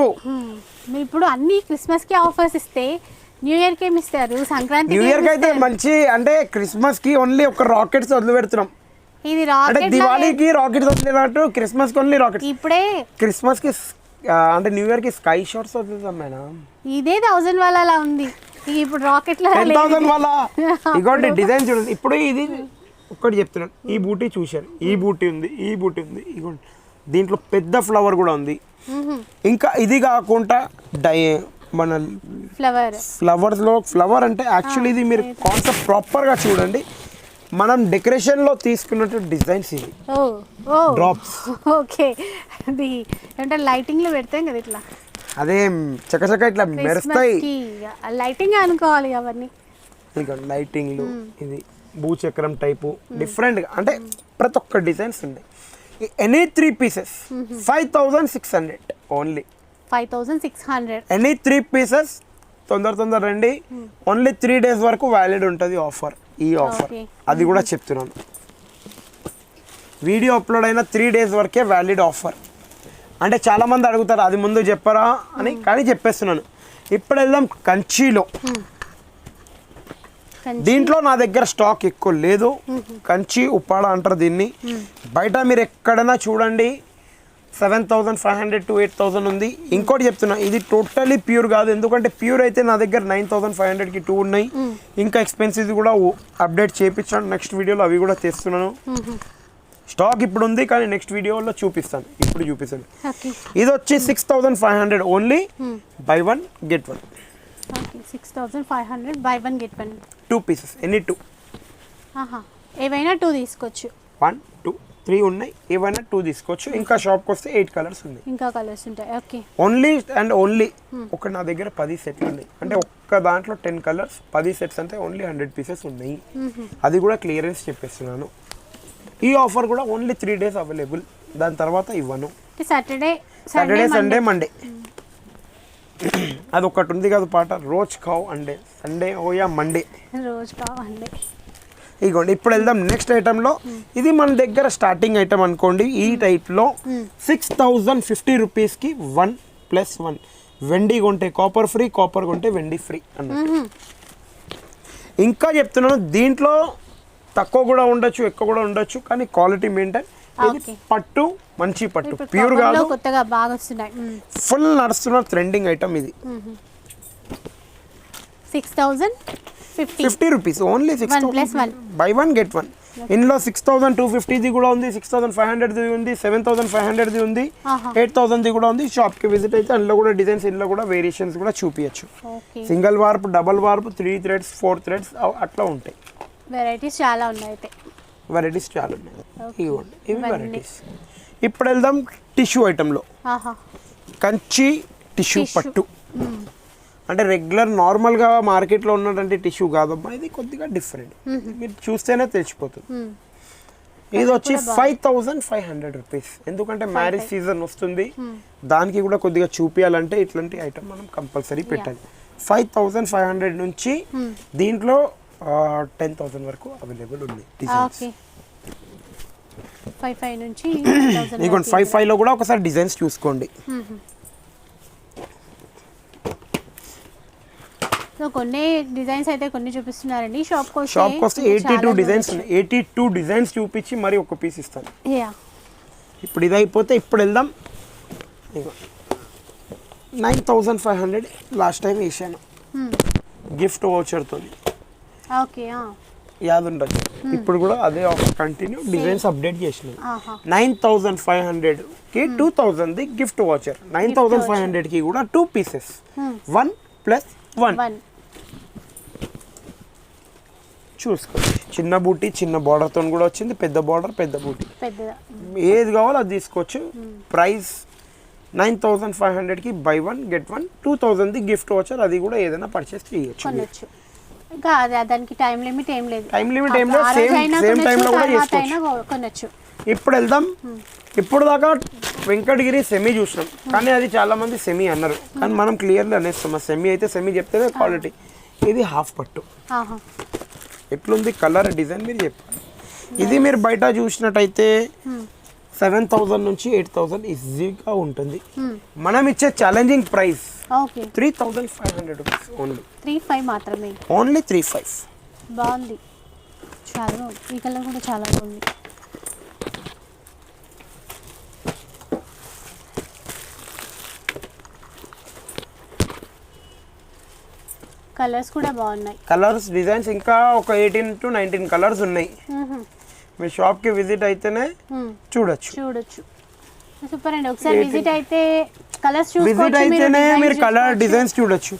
ఇప్పుడు అన్ని క్రిస్మస్ కి ఆఫర్స్ ఇస్తే న్యూ ఇయర్ కి ఏమి ఇస్తారు? సంక్రాంతి న్యూ ఇయర్ కి అయితే మంచి, అంటే క్రిస్మస్ కి ఓన్లీ ఒక రాకెట్స్ వదిలి పెడుతున్నాం. ఇది అంటే దివాళీకి రాకెట్స్ వదిలినట్టు క్రిస్మస్ కి ఓన్లీ రాకెట్. ఇప్పుడే క్రిస్మస్ కి అంటే న్యూ ఇయర్ కి స్కై షాట్స్ వదులుతాం మేడం. ఇదే 1000 వాళ్ళ అలా ఉంది, ఇప్పుడు రాకెట్ 10,000 వాళ్ళ. ఇగోండి డిజైన్ చూడండి. ఇప్పుడు ఇది ఒక్కటి చెప్తున్నాను, ఈ బూటీ చూశారు, ఈ బూటీ ఉంది, ఈ బూటీ ఉంది, ఇగోండి దీంట్లో పెద్ద ఫ్లవర్ కూడా ఉంది. ఇంకా ఇది కాకుండా మన ఫ్లవర్స్లో ఫ్లవర్ అంటే యాక్చువల్లీ ఇది మీరు కాన్సెప్ట్ ప్రాపర్గా చూడండి, మనం డెకరేషన్లో తీసుకున్నట్టు డిజైన్స్ ఇవి, డ్రాప్స్. ఓకే, అది అంటే లైటింగ్లో పెడతాం కదా ఇట్లా, అదే చకచక ఇట్లా మెరుస్తాయి, లైటింగ్ అనుకోవాలి అవన్నీ. ఇక లైటింగ్లు ఇది భూచక్రం టైపు డిఫరెంట్గా, అంటే ప్రతి ఒక్క డిజైన్స్ ఉన్నాయి. Any 3 pieces 5600 only. 5600 any 3 pieces. తొందర రండి, ఓన్లీ 3 days వరకు వ్యాలిడ్ ఉంటుంది ఆఫర్. ఈ ఆఫర్ అది కూడా చెప్తున్నాను, వీడియో అప్లోడ్ అయిన 3 days వరకే వ్యాలిడ్ ఆఫర్. అంటే చాలామంది అడుగుతారు అది ముందు చెప్పరా అని, కానీ చెప్పేస్తున్నాను. ఇప్పుడు వెళ్దాం కంచిలో. దీంట్లో నా దగ్గర స్టాక్ ఎక్కువ లేదు, కంచి ఉప్పాడ అంటారు దీన్ని. బయట మీరు ఎక్కడైనా చూడండి 7500 to 8000 ఉంది. ఇంకోటి చెప్తున్నా, ఇది టోటలీ ప్యూర్ కాదు, ఎందుకంటే ప్యూర్ అయితే నా దగ్గర 9500కి 2 ఉన్నాయి. ఇంకా ఎక్స్పెన్సివ్ కూడా అప్డేట్ చేయించాను, నెక్స్ట్ వీడియోలో అవి కూడా తెస్తున్నాను. స్టాక్ ఇప్పుడు ఉంది కానీ నెక్స్ట్ వీడియోలో చూపిస్తాను, ఇప్పుడు చూపిస్తాను. ఓకే ఇది వచ్చి 6500 only, by 1 get 1. Okay 6500 by 1 get 1. 2 pieces, any 2. ఆహా, ఏవైనా 2 తీసుకోవచ్చు. 1 2 3 ఉన్నాయి, ఏవైనా 2 తీసుకోవచ్చు. ఇంకా షాప్కి వస్తే 8 కలర్స్ ఉన్నాయి, ఇంకా కలర్స్ ఉంటాయి. Okay only and only. ఒక నా దగ్గర 10 సెట్లు ఉన్నాయి, అంటే ఒక్క దాంట్లో 10 కలర్స్ 10 సెట్స్ అంటే ఓన్లీ 100 పీసెస్ ఉన్నాయి. అది కూడా క్లియరెన్స్ చెప్పేస్తున్నాను. ఈ ఆఫర్ కూడా ఓన్లీ 3 days అవైలబుల్, దాని తర్వాత ఇవ్వను. Saturday Sunday Monday. అది ఒకటి ఉంది కదా పాట, రోజ్ కావ్ అండే సండే ఓయా మండే. రోజు కావండి. ఇగోండి ఇప్పుడు వెళ్దాం నెక్స్ట్ ఐటెంలో. ఇది మన దగ్గర స్టార్టింగ్ ఐటమ్ అనుకోండి. ఈ టైప్లో 6050 రూపీస్కి 1+1 వెండి కొంటే కాపర్ ఫ్రీ, కాపర్ కొంటే వెండి ఫ్రీ అన్నట్టు. ఇంకా చెప్తున్నాను, దీంట్లో తక్కువ కూడా ఉండొచ్చు, ఎక్కువ కూడా ఉండొచ్చు, కానీ క్వాలిటీ మెయింటైన్. ఇది పట్టు, మంచి పట్టు, ప్యూర్ కాదు, కొత్తగా బాగా వస్తున్నాయి. ఫుల్ నడుస్తున్న ట్రెండింగ్ ఐటమ్ ఇది. 6050 రూపీస్ ఓన్లీ, 1+1 బై 1 గెట్ 1. ఇందులో 6250 కూడా ఉంది, 6500 ఉంది, 7500 ఉంది, 8000 కూడా ఉంది. షాప్కి విజిట్ అయితే అందులో కూడా డిజైన్స్, ఇందులో కూడా వేరియేషన్స్ కూడా చూపించచ్చు. Single warp, double warp, 3 threads 4 threads అట్లా ఉంటాయి. వెరైటీస్ చాలా ఉన్నాయి అయితే. వెరైటీస్ చాలా ఉన్నాయి. ఇవ్వండి ఇవి వెరైటీస్. ఇప్పుడు వెళ్దాం టిష్యూ ఐటెంలో. కంచి టిష్యూ పట్టు అంటే రెగ్యులర్ నార్మల్గా మార్కెట్లో ఉన్నటువంటి టిష్యూ కాదమ్మా, ఇది కొద్దిగా డిఫరెంట్. మీరు చూస్తేనే తెలిసిపోతుంది. ఇది వచ్చి 5500 రూపీస్. ఎందుకంటే మ్యారేజ్ సీజన్ వస్తుంది, దానికి కూడా కొద్దిగా చూపించాలంటే ఇట్లాంటి ఐటమ్ మనం కంపల్సరీ పెట్టాలి. 5500 నుంచి దీంట్లో 10,000 వరకు అవైలబుల్ ఉంది. 55 నుంచి 55లో కూడా ఒకసారి డిజైన్స్ చూసుకోండి. సో కొన్ని డిజైన్స్ అయితే కొన్ని చూపిస్తున్నారండి. షాప్కి వస్తే 82 డిజైన్స్ ఉన్నాయి. 82 డిజైన్స్ చూపించి మరి ఒక పీస్ ఇస్తాను. ఇప్పుడు ఇది అయిపోతే ఇప్పుడు వెళ్దాం. 9500 లాస్ట్ టైం వేసాను గిఫ్ట్ వౌచర్తో. ఓకే యాద్ ఉండొచ్చు. ఇప్పుడు కూడా అదే ఆఫర్ కంటిన్యూ, డిజైన్స్ అప్డేట్ చేసినాం. 9500కి 2000 గిఫ్ట్ వాచర్, 9500కి కూడా 2 పీసెస్, 1+1. చూసుకోండి, చిన్న బూటీ చిన్న బార్డర్తో కూడా వచ్చింది, పెద్ద బార్డర్ పెద్ద బూటీ, ఏది కావాలో అది తీసుకోవచ్చు. ప్రైస్ 9500కి బై 1 గెట్ 1, 2000 గిఫ్ట్ వాచర్, అది కూడా ఏదైనా పర్చేస్ చేయొచ్చు. ఇంకా దానికి టైం లిమిట్ ఏం లేదు, సేమ్ టైంలో కూడా చేసుకోవచ్చు. ఇప్పుడు వెళ్దాం. ఇప్పుడు దాకా వెంకటగిరి సెమీ చూసినాం, కానీ అది చాలా మంది సెమీ అన్నారు, కానీ మనం క్లియర్లీ అనేస్తాం సెమీ అయితే సెమీ చెప్తే క్వాలిటీ. ఇది హాఫ్ పట్టు. ఎట్లుంది కలర్ డిజైన్ మీరు చెప్పాలి. ఇది మీరు బయట చూసినట్టయితే 7000 నుంచి 8000 ఈజీగా ఉంటుంది. మనం ఇచ్చే ఛాలెంజింగ్ ప్రైస్ 3500 రూపీస్ ఓన్లీ. 35 మాత్రమే, ఓన్లీ 35. బాగుంది, చాలా ఈ కలర్ కూడా చాలా బాగుంది. కలర్స్ కూడా బాగున్నాయి. కలర్స్ డిజైన్స్ ఇంకా ఒక 18 to 19 కలర్స్ ఉన్నాయి. మీ షాప్కి విజిట్ అయితేనే చూడొచ్చు. సూపర్ అండి. ఒకసారి విజిట్ అయితే కలర్స్ విజిట్ అయితేనే మీరు కలర్ డిజైన్స్ చూడొచ్చు.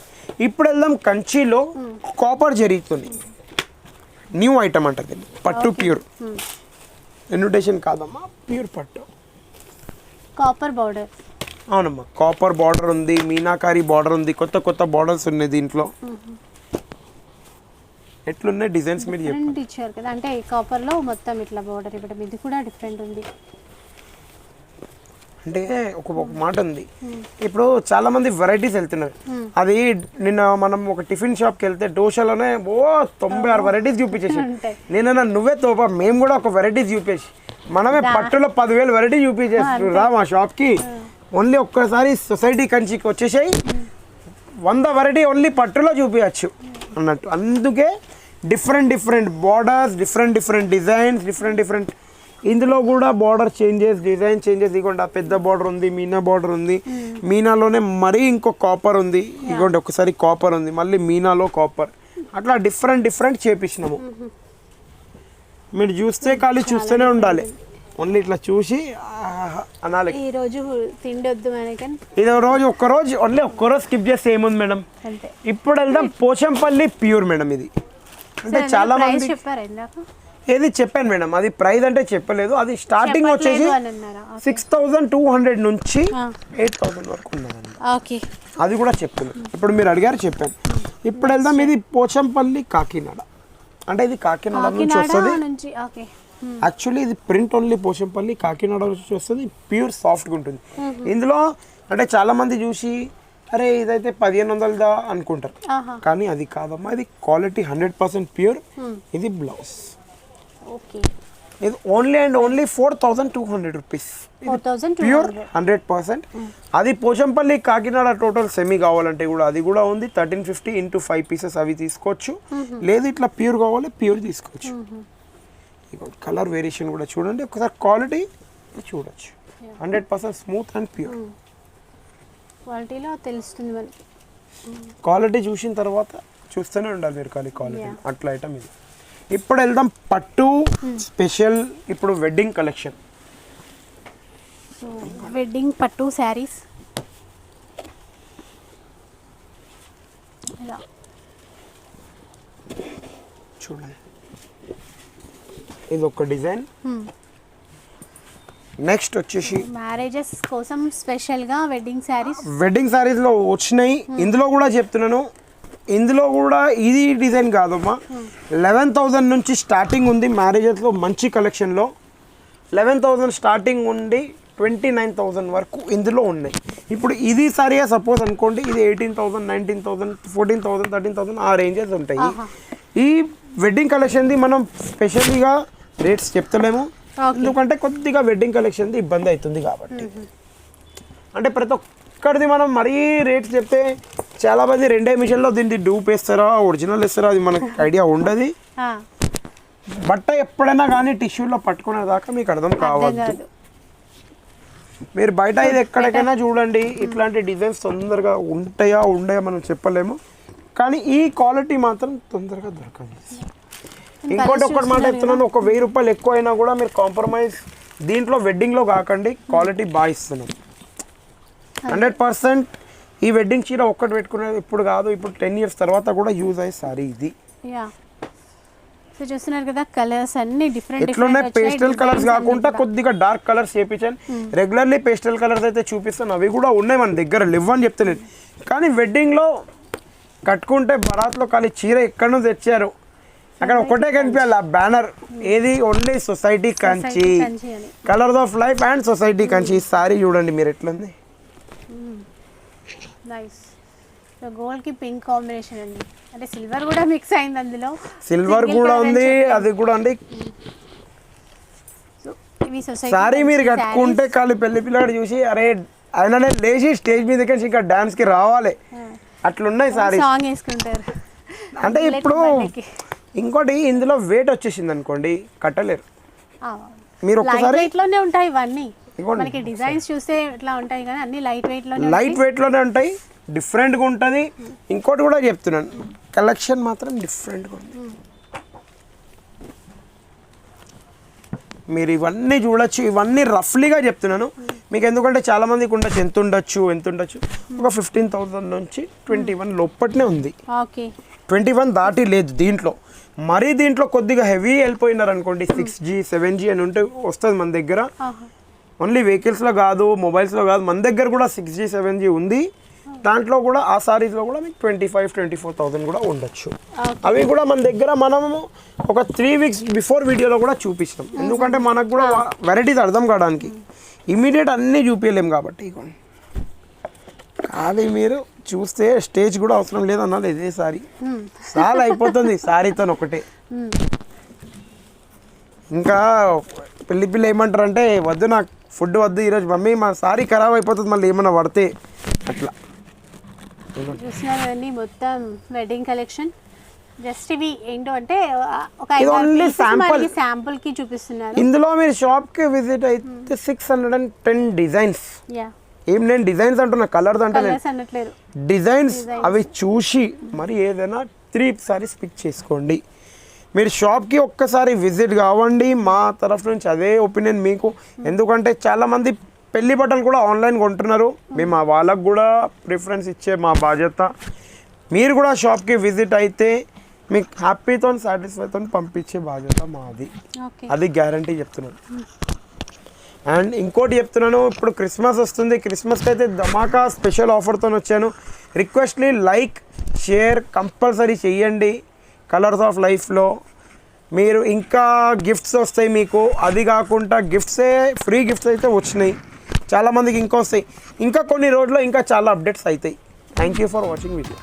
ఇప్పుడు వెళ్దాం కంచిలో కాపర్ జరీతోని న్యూ ఐటమ్ అంటది, పట్టు ప్యూర్. ఇన్విటేషన్ కాదమ్మా, ప్యూర్ పట్టు, కాపర్ బార్డర్. అవునమ్మా, కాపర్ బార్డర్ ఉంది, మీనాకారి బార్డర్ ఉంది, కొత్త కొత్త బార్డర్స్ ఉన్నాయి దీంట్లో. ఎట్లున్నాయి డిజైన్స్ మీరు చెప్పండి. ఇచ్చారు కదా, అంటే కాపర్ లో మొత్తం ఇట్లా బార్డర్ ఇవ్వడం, ఇది కూడా డిఫరెంట్ ఉంది. అంటే ఒక మాట ఉంది, ఇప్పుడు చాలా మంది వెరైటీస్ వెళ్తున్నారు. అది నిన్న మనం ఒక టిఫిన్ షాప్కి వెళ్తే దోశలోనే 96 వెరైటీస్ చూపించేసి, నేనన్నా నువ్వే తోపా, మేము కూడా ఒక వెరైటీస్ చూపించి మనమే పట్టులో 10,000 వెరైటీ చూపించేస్తున్నారు రా మా షాప్కి. ఓన్లీ ఒక్కసారి సొసైటీ కంచికి వచ్చేసాయి 100 వెరైటీ ఓన్లీ పట్టులో చూపించచ్చు అన్నట్టు. అందుకే different borders, different designs, different ఇందులో కూడా బార్డర్ చేంజెస్, డిజైన్ చేంజెస్. ఇగోండి పెద్ద బార్డర్ ఉంది, మీనా బార్డర్ ఉంది, మీనాలోనే మరీ ఇంకో కాపర్ ఉంది. ఇగోండి ఒకసారి కాపర్ ఉంది, మళ్ళీ మీనాలో కాపర్, అట్లా డిఫరెంట్ చేపించినాము. మీరు చూస్తే ఖాళీ చూస్తూనే ఉండాలి. ఓన్లీ ఇట్లా చూసి అనాలి. ఈ రోజు తిండి వద్దు మనకని ఇది ఒక్కరోజు ఓన్లీ ఒక్కరోజు స్కిప్ చేస్తే ఏముంది మేడం. అంతే. ఇప్పుడు వెళ్దాం పోచంపల్లి ప్యూర్ మేడం. ఇది అంటే చాలా మంది చెప్పారు ఇందాక. ఏది చెప్పాను మేడం, అది ప్రైస్ అంటే చెప్పలేదు. అది స్టార్టింగ్ వచ్చేసి 6,200 నుంచి 8,000 వరకు ఉన్నదండి. ఓకే, అది కూడా చెప్తున్నాను. ఇప్పుడు మీరు అడిగారు చెప్పాను. ఇప్పుడు వెళ్దాం. ఇది పోచంపల్లి కాకినాడ. అంటే ఇది కాకినాడ నుంచి వస్తుంది. యాక్చువల్లీ ఇది ప్రింట్ ఓన్లీ పోచంపల్లి కాకినాడ నుంచి వస్తుంది. ప్యూర్ సాఫ్ట్గా ఉంటుంది. ఇందులో అంటే చాలా మంది చూసి అరే ఇదైతే 1,500దా అనుకుంటారు, కానీ అది కాదమ్మా. ఇది క్వాలిటీ 100% ప్యూర్. ఇది బ్లౌజ్. ఇది only and only 4,200 rupees. Pure 100%. అది పోచంపల్లి కాకినాడ టోటల్ సెమీ కావాలంటే కూడా అది కూడా ఉంది. 1350 × 5 పీసెస్ అవి తీసుకోవచ్చు. లేదు ఇట్లా ప్యూర్ కావాలి ప్యూర్ తీసుకోవచ్చు. కలర్ వేరియేషన్ కూడా చూడండి ఒకసారి. క్వాలిటీ చూడొచ్చు. 100% స్మూత్ అండ్ ప్యూర్. క్వాలిటీలో తెలుస్తుంది మనకి. క్వాలిటీ చూసిన తర్వాత చూస్తూనే ఉండాలి మీరు క్వాలిటీ. అట్లా ఐటమ్ ఇది. ఇప్పుడు వెళ్దాం పట్టు స్పెషల్. ఇప్పుడు వెడ్డింగ్ కలెక్షన్. వెడ్డింగ్ పట్టు శారీస్. చూడండి ఇది ఒక డిజైన్. నెక్స్ట్ వచ్చేసి మ్యారేజెస్ కోసం స్పెషల్గా వెడ్డింగ్ శారీస్. వెడ్డింగ్ శారీస్లో వచ్చినాయి. ఇందులో కూడా చెప్తున్నాను, ఇందులో కూడా ఇది డిజైన్ కాదమ్మా. 11,000 నుంచి స్టార్టింగ్ ఉంది మ్యారేజెస్లో. మంచి కలెక్షన్లో 11,000 స్టార్టింగ్ ఉండి 29,000 వరకు ఇందులో ఉన్నాయి. ఇప్పుడు ఇది సరిగా సపోజ్ అనుకోండి, ఇది 18,000, 19,000, 14,000, 13,000 ఆ రేంజెస్ ఉంటాయి. ఈ వెడ్డింగ్ కలెక్షన్ది మనం స్పెషల్గా రేట్స్ చెప్తలేము, ఎందుకంటే కొద్దిగా వెడ్డింగ్ కలెక్షన్ది ఇబ్బంది అవుతుంది కాబట్టి. అంటే ప్రతి ఒక్కరిది మనం మరీ రేట్స్ చెప్తే చాలా మంది 2 నిమిషాల్లో దీన్ని డూప్ వేస్తారా ఒరిజినల్ వేస్తారా అది మనకు ఐడియా ఉండదు. బట్ట ఎప్పుడైనా కానీ టిష్యూలో పట్టుకునే దాకా మీకు అర్థం కావద్దు. మీరు బయట ఇది ఎక్కడికైనా చూడండి, ఇట్లాంటి డిజైన్స్ తొందరగా ఉంటాయా ఉండయా మనం చెప్పలేము, కానీ ఈ క్వాలిటీ మాత్రం తొందరగా దొరకదు. ఇంకోటి ఒక్కటి మాట చెప్తున్నాను, ఒక 1000 రూపాయలు ఎక్కువ అయినా కూడా మీరు కాంప్రమైజ్ దీంట్లో వెడ్డింగ్లో కాకండి. క్వాలిటీ బాగా ఇస్తున్నాం 100%. ఈ వెడ్డింగ్ చీర ఒక్కటి పెట్టుకునేది ఇప్పుడు కాదు, ఇప్పుడు 10 years తర్వాత కూడా యూజ్ అయ్యే సారీ ఇది. చూస్తున్నారు కదా కలర్స్ అన్ని డిఫరెంట్. ఎట్లున్నాయి పేస్టల్ కలర్స్ కాకుండా కొద్దిగా డార్క్ కలర్స్ చేపించాను. రెగ్యులర్లీ పేస్టల్ కలర్స్ అయితే చూపిస్తాను, అవి కూడా ఉన్నాయి మన దగ్గర, లేవని చెప్తలేదు. కానీ వెడ్డింగ్లో కట్టుకుంటే బరాత్లో ఖాళీ చీర ఎక్కడి నుంచి తెచ్చారు అక్కడ ఒకటే కనిపించాలి ఆ బ్యానర్. ఏది only society Kanchi, colours of life and society Kanchi. ఈ సారీ చూడండి మీరు ఎట్లుంది. గోల్డ్ కి పింక్ కాంబినేషన్ అండి, అంటే సిల్వర్ కూడా మిక్స్ అయింది అందులో. సిల్వర్ కూడా ఉంది, అది కూడా అండి. సారీ మీరు కట్టుకుంటే ఖాళీ పెళ్లి పిల్లడు చూసి అరే ఆయననే లేచి స్టేజ్ మీదకి ఇంకా డాన్స్ కి రావాలి అట్లున్నాయి సారీ. సాంగ్ వేసుకుంటారు. అంటే ఇప్పుడు ఇంకోటి ఇందులో వెయిట్ వచ్చేసింది అనుకోండి కట్టలేరు మీరు. ఒకసారి వెయిట్ లోనే ఉంటాయి ఇవన్నీ. మనకి డిజైన్స్ చూస్తే ఇట్లా ఉంటాయి కానీ అన్ని లైట్ వెయిట్ లోనే ఉంటాయి. డిఫరెంట్గా ఉంటుంది. ఇంకోటి కూడా చెప్తున్నాను, కలెక్షన్ మాత్రం డిఫరెంట్గా ఉంది. మీరు ఇవన్నీ చూడొచ్చు. ఇవన్నీ రఫ్లీగా చెప్తున్నాను మీకు, ఎందుకంటే చాలా మందికి ఉండొచ్చు ఎంత ఉండొచ్చు ఒక 15,000 నుంచి 21 లోపట్నే ఉంది. 21 దాటి లేదు దీంట్లో. మరీ దీంట్లో కొద్దిగా హెవీ వెళ్ళిపోయినారు అనుకోండి 6G 7G అని ఉంటే వస్తుంది మన దగ్గర. ఓన్లీ వెహికల్స్లో కాదు, మొబైల్స్లో కాదు, మన దగ్గర కూడా 6G 7G ఉంది. దాంట్లో కూడా ఆ సారీస్లో కూడా మీకు 25,000-24,000 కూడా ఉండొచ్చు. అవి కూడా మన దగ్గర మనము ఒక 3 weeks బిఫోర్ వీడియోలో కూడా చూపించాం, ఎందుకంటే మనకు కూడా వెరైటీస్ అర్థం కావడానికి. ఇమీడియట్ అన్నీ చూపించలేము కాబట్టి. కానీ మీరు చూస్తే స్టేజ్ కూడా అవసరం లేదన్నది ఇదే సారీ చాలా అయిపోతుంది సారీతో ఒకటే. ఇంకా పెళ్ళి ఏమంటారు అంటే వద్దు నాకు ఫుడ్ వద్దు ఈరోజు మమ్మీ మా సారీ ఖరాబ్ అయిపోతుంది మళ్ళీ ఏమన్నా పడితే అట్లా. మొత్తం వెడ్డింగ్ కలెక్షన్ జస్ట్ ఇవి ఏంటో అంటే ఒక శాంపుల్ కి చూపిస్తున్నారు. ఇందులో మీరు షాప్ కి విజిట్ అయితే 610 డిజైన్స్. ఏం నేను డిజైన్స్ అంటున్నా, కలర్స్ అంటే డిజైన్స్ అవి చూసి మరి ఏదైనా 3 సారీస్ పిక్ చేసుకోండి. మీరు షాప్కి ఒక్కసారి విజిట్ కావండి. మా తరఫు నుంచి అదే ఒపీనియన్ మీకు. ఎందుకంటే చాలామంది పెళ్లి బట్టలు కూడా ఆన్లైన్ కొంటున్నారు. మేము వాళ్ళకు కూడా ప్రిఫరెన్స్ ఇచ్చే మా బాధ్యత. మీరు కూడా షాప్కి విజిట్ అయితే మీకు హ్యాపీతో సాటిస్ఫైతో పంపించే బాధ్యత మాది. అది గ్యారంటీ చెప్తున్నాను. అండ్ ఇంకోటి చెప్తున్నాను, ఇప్పుడు క్రిస్మస్ వస్తుంది. క్రిస్మస్కి అయితే ధమాకా స్పెషల్ ఆఫర్తో వచ్చాను. రిక్వెస్ట్లీ లైక్ షేర్ కంపల్సరీ చెయ్యండి. కలర్స్ ఆఫ్ లైఫ్లో మీరు ఇంకా గిఫ్ట్స్ వస్తాయి మీకు. అది కాకుండా ఫ్రీ గిఫ్ట్స్ అయితే వచ్చినాయి చాలామందికి, ఇంకా వస్తాయి. ఇంకా కొన్ని రోజుల్లో ఇంకా చాలా అప్డేట్స్ అవుతాయి. Thank you for watching video.